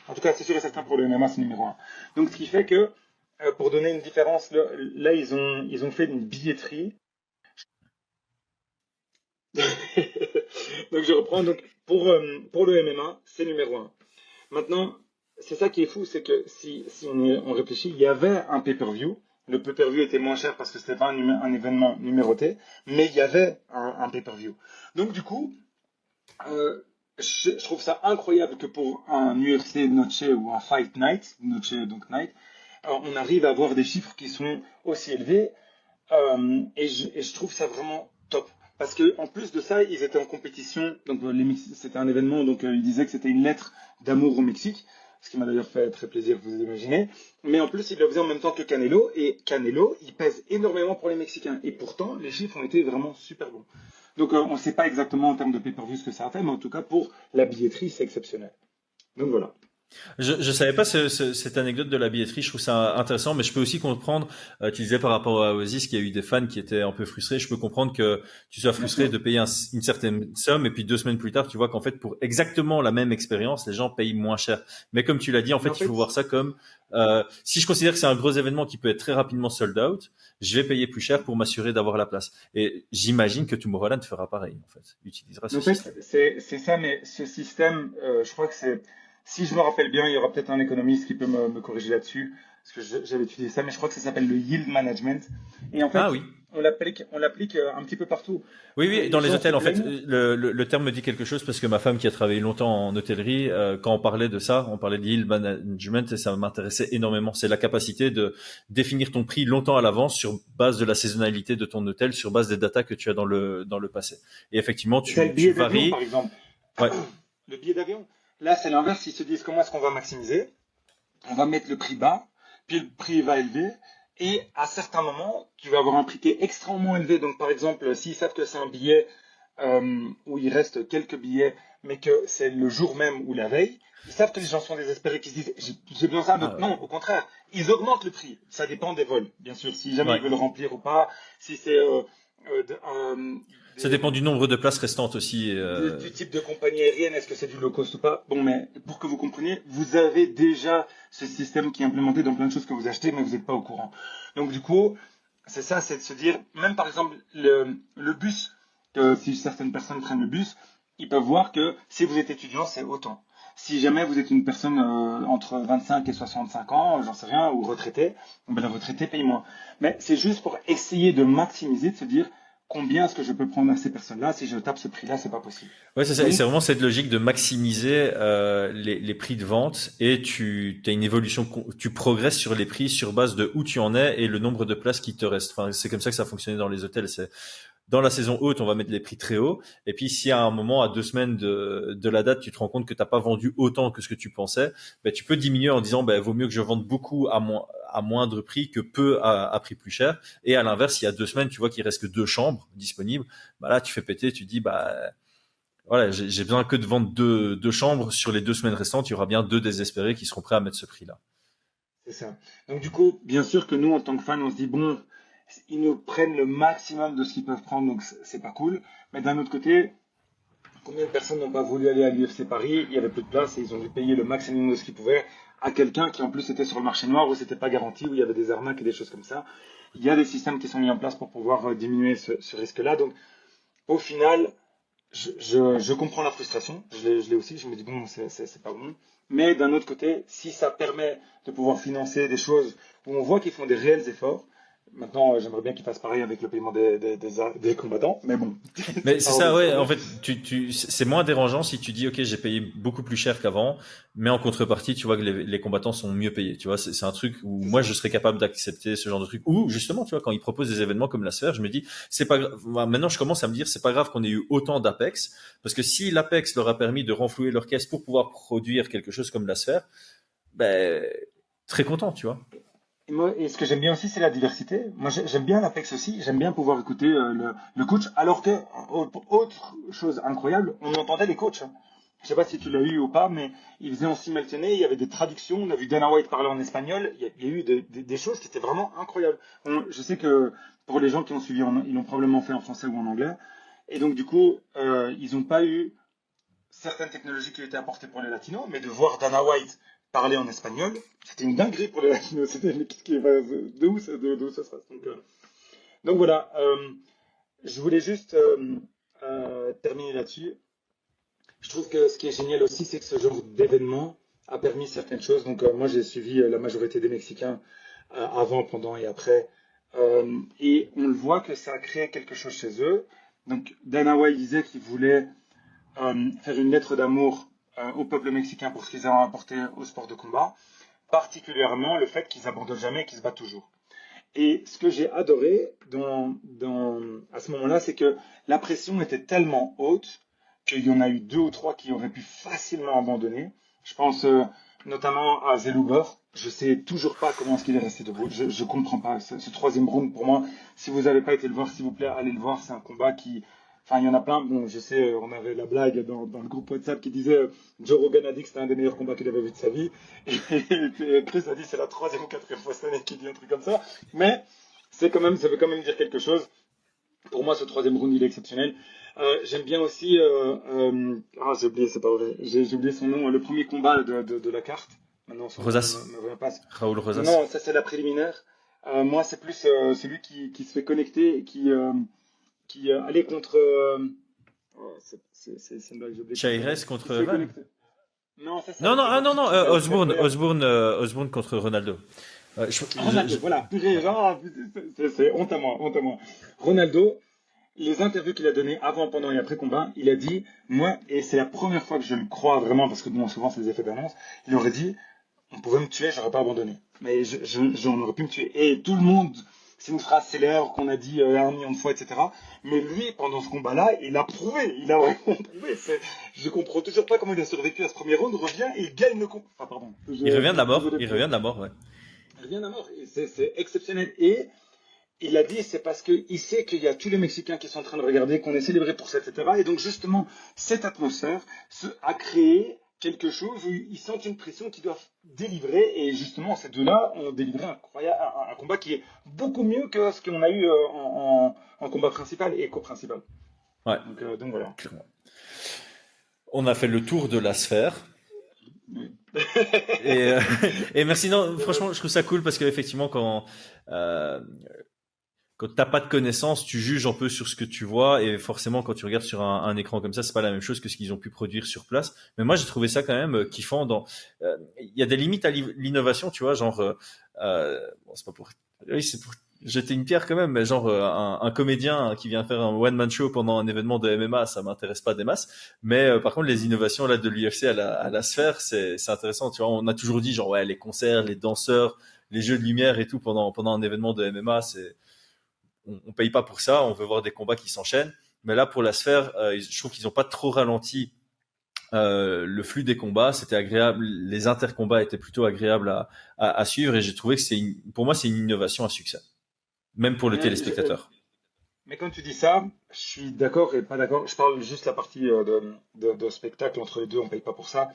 en tout cas, c'est sûr et certain pour le MMA, c'est numéro un. Donc, ce qui fait que, pour donner une différence, là, ils ont fait une billetterie. Donc, je reprends. Donc, pour le MMA, c'est numéro un. Maintenant, c'est ça qui est fou, c'est que si on réfléchit, il y avait un pay-per-view. Le pay-per-view était moins cher parce que c'était pas un événement numéroté, mais il y avait un pay-per-view. Donc du coup, je trouve ça incroyable que pour un UFC Noche ou un Fight Night, Noche donc Night, on arrive à avoir des chiffres qui sont aussi élevés. Et je trouve ça vraiment top. Parce que en plus de ça, ils étaient en compétition. Donc c'était un événement. Donc ils disaient que c'était une lettre d'amour au Mexique, ce qui m'a d'ailleurs fait très plaisir, vous imaginez. Mais en plus, ils le faisaient en même temps que Canelo. Et Canelo, il pèse énormément pour les Mexicains. Et pourtant, les chiffres ont été vraiment super bons. Donc on ne sait pas exactement en termes de pay-per-view ce que ça a fait, mais en tout cas pour la billetterie, c'est exceptionnel. Donc voilà. Je savais pas cette anecdote de la billetterie, je trouve ça intéressant, mais je peux aussi comprendre, tu disais par rapport à Oasis qu'il y a eu des fans qui étaient un peu frustrés, je peux comprendre que tu sois Bien frustré sûr. de payer une certaine somme et puis 2 semaines plus tard, tu vois qu'en fait pour exactement la même expérience, les gens payent moins cher. Mais comme tu l'as dit, en Mais fait, en il faut fait, voir ça comme, si je considère que c'est un gros événement qui peut être très rapidement sold out, je vais payer plus cher pour m'assurer d'avoir la place. Et j'imagine que Tomorrowland fera pareil, en fait, utilisera ce En fait, système. c'est ça, mais ce système, je crois que c'est, si je me rappelle bien, il y aura peut-être un économiste qui peut me corriger là-dessus, parce que j'avais étudié ça, mais je crois que ça s'appelle le yield management. Et en Ah fait, oui. on l'applique un petit peu partout. Oui, oui, Les dans les gens se hôtels, en fait, plaignent. le terme me dit quelque chose parce que ma femme qui a travaillé longtemps en hôtellerie, quand on parlait de ça, on parlait de yield management et ça m'intéressait énormément. C'est la capacité de définir ton prix longtemps à l'avance sur base de la saisonnalité de ton hôtel, sur base des datas que tu as dans le passé. Et effectivement, C'est ça, le tu billet d'avion, varies. par exemple. Ouais. Le billet d'avion. Là, c'est l'inverse. Ils se disent comment est-ce qu'on va maximiser. On va mettre le prix bas, puis le prix va élever. Et à certains moments, tu vas avoir un prix qui est extrêmement élevé. Donc, par exemple, s'ils savent que c'est un billet où il reste quelques billets, mais que c'est le jour même ou la veille, ils savent que les gens sont désespérés, qu'ils se disent j'ai besoin de ça. Ah, Donc, non, au contraire, ils augmentent le prix. Ça dépend des vols, bien sûr. Si jamais ouais. ils veulent remplir ou pas, si c'est Ça des, dépend du nombre de places restantes aussi. du type de compagnie aérienne, est-ce que c'est du low cost ou pas? Bon, mais pour que vous compreniez, vous avez déjà ce système qui est implémenté dans plein de choses que vous achetez, mais vous n'êtes pas au courant. Donc du coup, c'est ça, c'est de se dire, même par exemple le bus, si certaines personnes prennent le bus, ils peuvent voir que si vous êtes étudiant, c'est autant. Si jamais vous êtes une personne entre 25 et 65 ans, j'en sais rien, ou retraité, ben le retraité paye moins. Mais c'est juste pour essayer de maximiser, de se dire, combien est-ce que je peux prendre à ces personnes-là? Si je tape ce prix-là, c'est pas possible. Ouais, c'est ça. Et Donc, c'est vraiment cette logique de maximiser les prix de vente et tu as une évolution, tu progresses sur les prix sur base de où tu en es et le nombre de places qui te restent. Enfin, c'est comme ça que ça fonctionnait dans les hôtels. C'est dans la saison haute, on va mettre les prix très hauts. Et puis, si à un moment, à 2 semaines de la date, tu te rends compte que t'as pas vendu autant que ce que tu pensais, ben, tu peux diminuer en disant, ben, vaut mieux que je vende beaucoup à moindre prix que peu à prix plus cher. Et à l'inverse, il y a 2 semaines, tu vois qu'il reste que 2 chambres disponibles. Bah là, tu fais péter, tu dis, bah, voilà, j'ai besoin que de vendre deux chambres sur les 2 semaines restantes. Il y aura bien 2 désespérés qui seront prêts à mettre ce prix-là. c'est ça. Donc du coup, bien sûr que nous, en tant que fans, on se dit, bon, ils nous prennent le maximum de ce qu'ils peuvent prendre, donc c'est pas cool. Mais d'un autre côté, combien de personnes n'ont pas voulu aller à l'UFC Paris? Il y avait plus de place et ils ont dû payer le maximum de ce qu'ils pouvaient à quelqu'un qui en plus était sur le marché noir où c'était pas garanti, où il y avait des arnaques et des choses comme ça. Il y a des systèmes qui sont mis en place pour pouvoir diminuer ce risque-là. Donc au final, je comprends la frustration, je l'ai aussi, je me dis bon, c'est pas bon. Mais d'un autre côté, si ça permet de pouvoir financer des choses où on voit qu'ils font des réels efforts, Maintenant, j'aimerais bien qu'ils fassent pareil avec le paiement des combattants, mais bon. Mais c'est pas ça, hors de ouais. En sujet. fait, c'est moins dérangeant si tu dis, ok, j'ai payé beaucoup plus cher qu'avant, mais en contrepartie, tu vois que les combattants sont mieux payés. Tu vois, c'est un truc où C'est moi, ça. je serais capable d'accepter ce genre de truc. Ou justement, tu vois, quand ils proposent des événements comme la Sphère, je me dis, c'est pas grave. Maintenant, je commence à me dire, c'est pas grave qu'on ait eu autant d'Apex, parce que si l'Apex leur a permis de renflouer leur caisse pour pouvoir produire quelque chose comme la Sphère, ben, très content, tu vois. Et ce que j'aime bien aussi, c'est la diversité. Moi, j'aime bien l'Apex aussi. J'aime bien pouvoir écouter le coach. Alors que, autre chose incroyable, on entendait les coachs, hein. Je sais pas si tu l'as eu ou pas, mais ils faisaient en simultané. Il y avait des traductions. On a vu Dana White parler en espagnol. Il y a eu des choses qui étaient vraiment incroyables. Je sais que pour les gens qui ont suivi, ils l'ont probablement fait en français ou en anglais. Et donc, du coup, ils n'ont pas eu certaines technologies qui étaient apportées pour les latinos, mais de voir Dana White parler en espagnol, c'était une dinguerie pour les latinos. C'était de où ça se passe. Donc voilà, je voulais juste terminer là-dessus. Je trouve que ce qui est génial aussi, c'est que ce genre d'événement a permis certaines choses. Donc moi, j'ai suivi la majorité des Mexicains avant, pendant et après. Et on le voit que ça a créé quelque chose chez eux. Donc Dana White disait qu'il voulait faire une lettre d'amour au peuple mexicain pour ce qu'ils ont apporté au sport de combat, particulièrement le fait qu'ils abandonnent jamais et qu'ils se battent toujours. Et ce que j'ai adoré à ce moment-là, c'est que la pression était tellement haute qu'il y en a eu 2 ou 3 qui auraient pu facilement abandonner. Je pense notamment à Zelubov. Je sais toujours pas comment est-ce qu'il est resté debout. Je comprends pas. Ce troisième round, pour moi, si vous n'avez pas été le voir, s'il vous plaît, allez le voir. C'est un combat qui... Enfin, il y en a plein. Bon, je sais, on avait la blague dans le groupe WhatsApp qui disait Joe Rogan a dit que c'était un des meilleurs combats qu'il avait vu de sa vie. Et Chris a dit c'est la 3e ou 4e fois cette année qu'il dit un truc comme ça. Mais ça veut quand même dire quelque chose. Pour moi, ce troisième round, il est exceptionnel. J'aime bien aussi. J'ai oublié, c'est pas vrai. J'ai oublié son nom. Le premier combat de la carte. Maintenant, son nom Rosas, me revient pas. Raoul Rosas. Non, ça c'est la préliminaire. Moi, c'est plus celui qui se fait connecter et qui allait contre. C'est une blague, j'ai oublié comment il s'appelle. Chaires Qui contre se fait Van. connecter. Non, c'est ça, Non, le non, ah combat non, non, qui est Osbourne, incroyable. Osbourne contre Ronaldo. Ronaldo, voilà. Purée, genre, c'est honte à moi, honte à moi. Ronaldo, les interviews qu'il a données avant, pendant et après combat, il a dit, moi, et c'est la première fois que je le crois vraiment, parce que bon, souvent c'est des effets d'annonce, il aurait dit, on pouvait me tuer, j'aurais pas abandonné. Mais j'en aurais pu me tuer. Et tout le monde, c'est une phrase célèbre qu'on a dit 1 million de fois, etc. Mais lui, pendant ce combat-là, il a prouvé, il a vraiment prouvé. Je comprends toujours pas comment il a survécu à ce premier round, revient et il gagne le combat. Enfin, pardon. Il revient de la mort. Désolé Il pour- revient de la mort, ouais. Il revient de la mort. Et c'est exceptionnel. Et il a dit, c'est parce qu'il sait qu'il y a tous les Mexicains qui sont en train de regarder, qu'on est célébré pour ça, etc. Et donc, justement, cette atmosphère a créé quelque chose où ils sentent une pression qu'ils doivent délivrer. Et justement, ces deux-là ont délivré un combat qui est beaucoup mieux que ce qu'on a eu en combat principal et co-principal. Ouais. Donc voilà. On a fait le tour de la sphère. Et, et merci. Non, franchement, je trouve ça cool parce qu'effectivement, quand t'as pas de connaissances, tu juges un peu sur ce que tu vois et forcément quand tu regardes sur un écran comme ça, c'est pas la même chose que ce qu'ils ont pu produire sur place. Mais moi, j'ai trouvé ça quand même kiffant. Il y a des limites à l'innovation, tu vois, genre, bon, c'est pas pour, oui, c'est pour jeter une pierre quand même, mais genre un comédien qui vient faire un one man show pendant un événement de MMA, ça m'intéresse pas des masses. Mais par contre, les innovations là de l'UFC à la sphère, c'est intéressant. Tu vois, on a toujours dit genre ouais, les concerts, les danseurs, les jeux de lumière et tout pendant un événement de MMA, on paye pas pour ça, on veut voir des combats qui s'enchaînent. Mais là, pour la sphère, je trouve qu'ils ont pas trop ralenti le flux des combats. C'était agréable, les intercombats étaient plutôt agréables à suivre et j'ai trouvé que pour moi, c'est une innovation à succès, même pour le Mais, téléspectateur. mais quand tu dis ça, je suis d'accord et pas d'accord. Je parle juste la partie de spectacle entre les deux, on paye pas pour ça.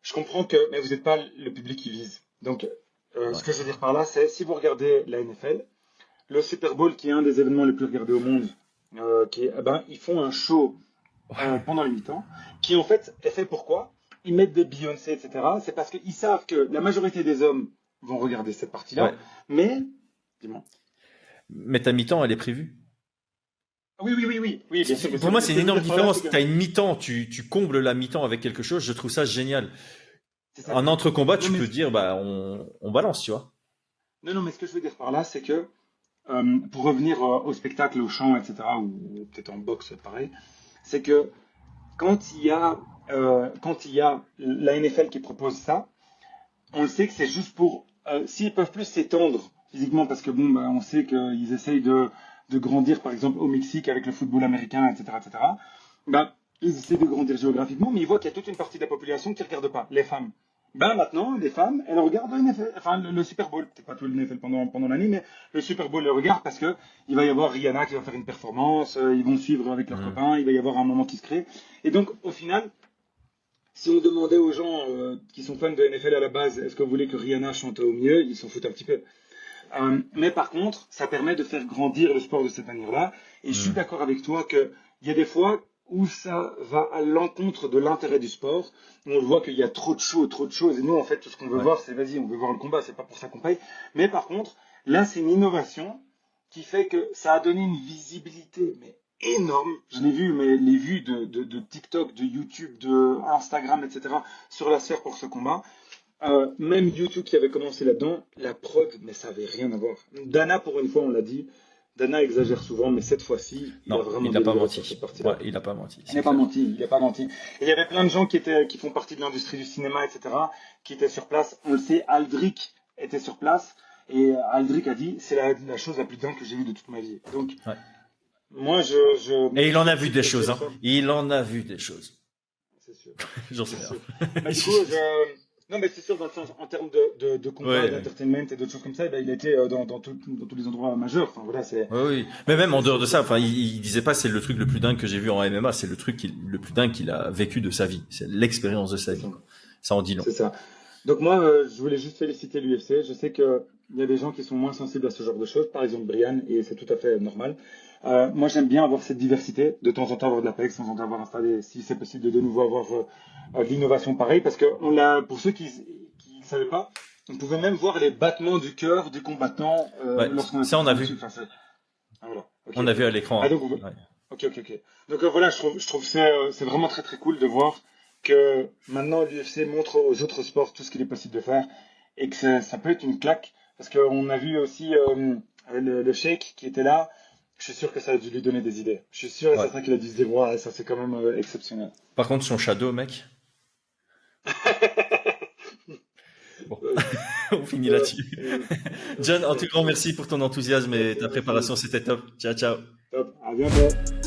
Je comprends que, mais vous n'êtes pas le public qui vise. Donc, Ouais. ce que je veux dire par là, c'est si vous regardez la NFL, le Super Bowl, qui est un des événements les plus regardés au monde, ils font un show pendant le mi-temps, qui en fait est fait pourquoi? Ils mettent des Beyoncé, etc. C'est parce qu'ils savent que la majorité des hommes vont regarder cette partie-là, Ouais. mais, dis-moi. Mais ta mi-temps, elle est prévue. Oui, bien sûr. Pour moi, c'est une énorme différence. Tu T'as une mi-temps, tu combles la mi-temps avec quelque chose. Je trouve ça génial. C'est ça. Un entre-combat, Non, tu mais peux dire, bah, on balance, tu vois. non, mais ce que je veux dire par là, c'est que pour revenir au spectacle, au chant, etc., ou peut-être en boxe, pareil, c'est que quand il y a la NFL qui propose ça, on le sait que c'est juste pour, s'ils peuvent plus s'étendre physiquement, parce que bon, bah, on sait qu'ils essayent de grandir, par exemple, au Mexique avec le football américain, etc., bah, ils essaient de grandir géographiquement, mais ils voient qu'il y a toute une partie de la population qui ne regarde pas, les femmes. Ben maintenant, les femmes, elles regardent le NFL, enfin le Super Bowl, peut-être pas tout le NFL pendant l'année, mais le Super Bowl le regarde parce que il va y avoir Rihanna qui va faire une performance, ils vont suivre avec leurs copains, il va y avoir un moment qui se crée. Et donc, au final, si on demandait aux gens qui sont fans de NFL à la base, est-ce que vous voulez que Rihanna chante au mieux, ils s'en foutent un petit peu. Mais par contre, ça permet de faire grandir le sport de cette manière-là. Et je suis d'accord avec toi qu'il y a des fois où ça va à l'encontre de l'intérêt du sport. On le voit qu'il y a trop de shows, trop de choses. Et nous, en fait, tout ce qu'on veut voir, c'est vas-y, on veut voir le combat, c'est pas pour ça qu'on paye. Mais par contre, là, c'est une innovation qui fait que ça a donné une visibilité, mais énorme. Je l'ai vu, mais les vues de TikTok, de YouTube, de Instagram, etc., sur la sphère pour ce combat. Même YouTube qui avait commencé là-dedans, la prod, mais ça avait rien à voir. Dana, pour une fois, on l'a dit, Dana exagère souvent, mais cette fois-ci, il n'a pas menti. Ouais, il n'a pas menti. Il n'a pas menti. Il n'a pas menti. Et il y avait plein de gens qui font partie de l'industrie du cinéma, etc., qui étaient sur place. On le sait, Aldrich était sur place. Et Aldrich a dit, c'est la chose la plus dingue que j'ai vue de toute ma vie. Donc, moi, Et il en a vu des choses, hein. Il en a vu des choses. C'est sûr. J'en sais rien. Bah, du coup, non, mais c'est sûr, dans le sens, en termes de combat, d'entertainment et d'autres choses comme ça, ben, il a été dans tous les endroits majeurs. Enfin, voilà, c'est. Oui. Mais même en dehors de ça, enfin, il disait pas c'est le truc le plus dingue que j'ai vu en MMA, c'est le truc le plus dingue qu'il a vécu de sa vie. C'est l'expérience de sa vie. Ça en dit long. C'est ça. Donc moi, je voulais juste féliciter l'UFC. Je sais qu'il y a des gens qui sont moins sensibles à ce genre de choses, par exemple Brian, et c'est tout à fait normal. Moi, j'aime bien avoir cette diversité, de temps en temps avoir de l'Apex, de temps en temps avoir installé, si c'est possible, de nouveau avoir de l'innovation pareille, parce que pour ceux qui ne savaient pas, on pouvait même voir les battements du cœur du combattant. Ça, on a vu. Enfin, voilà. Okay. On a vu à l'écran. Donc, Ok. Donc voilà, je trouve c'est vraiment très très cool de voir que maintenant l'UFC montre aux autres sports tout ce qu'il est possible de faire et que ça peut être une claque, parce qu'on a vu aussi le Sheikh qui était là. Je suis sûr que ça a dû lui donner des idées. Je suis sûr et certain qu'il a dû se dire, ouais, ça c'est quand même exceptionnel. Par contre, son shadow, mec. Bon, on finit là-dessus. John, en tout grand merci pour ton enthousiasme et ta préparation, c'était top. Ciao. Top, à bientôt.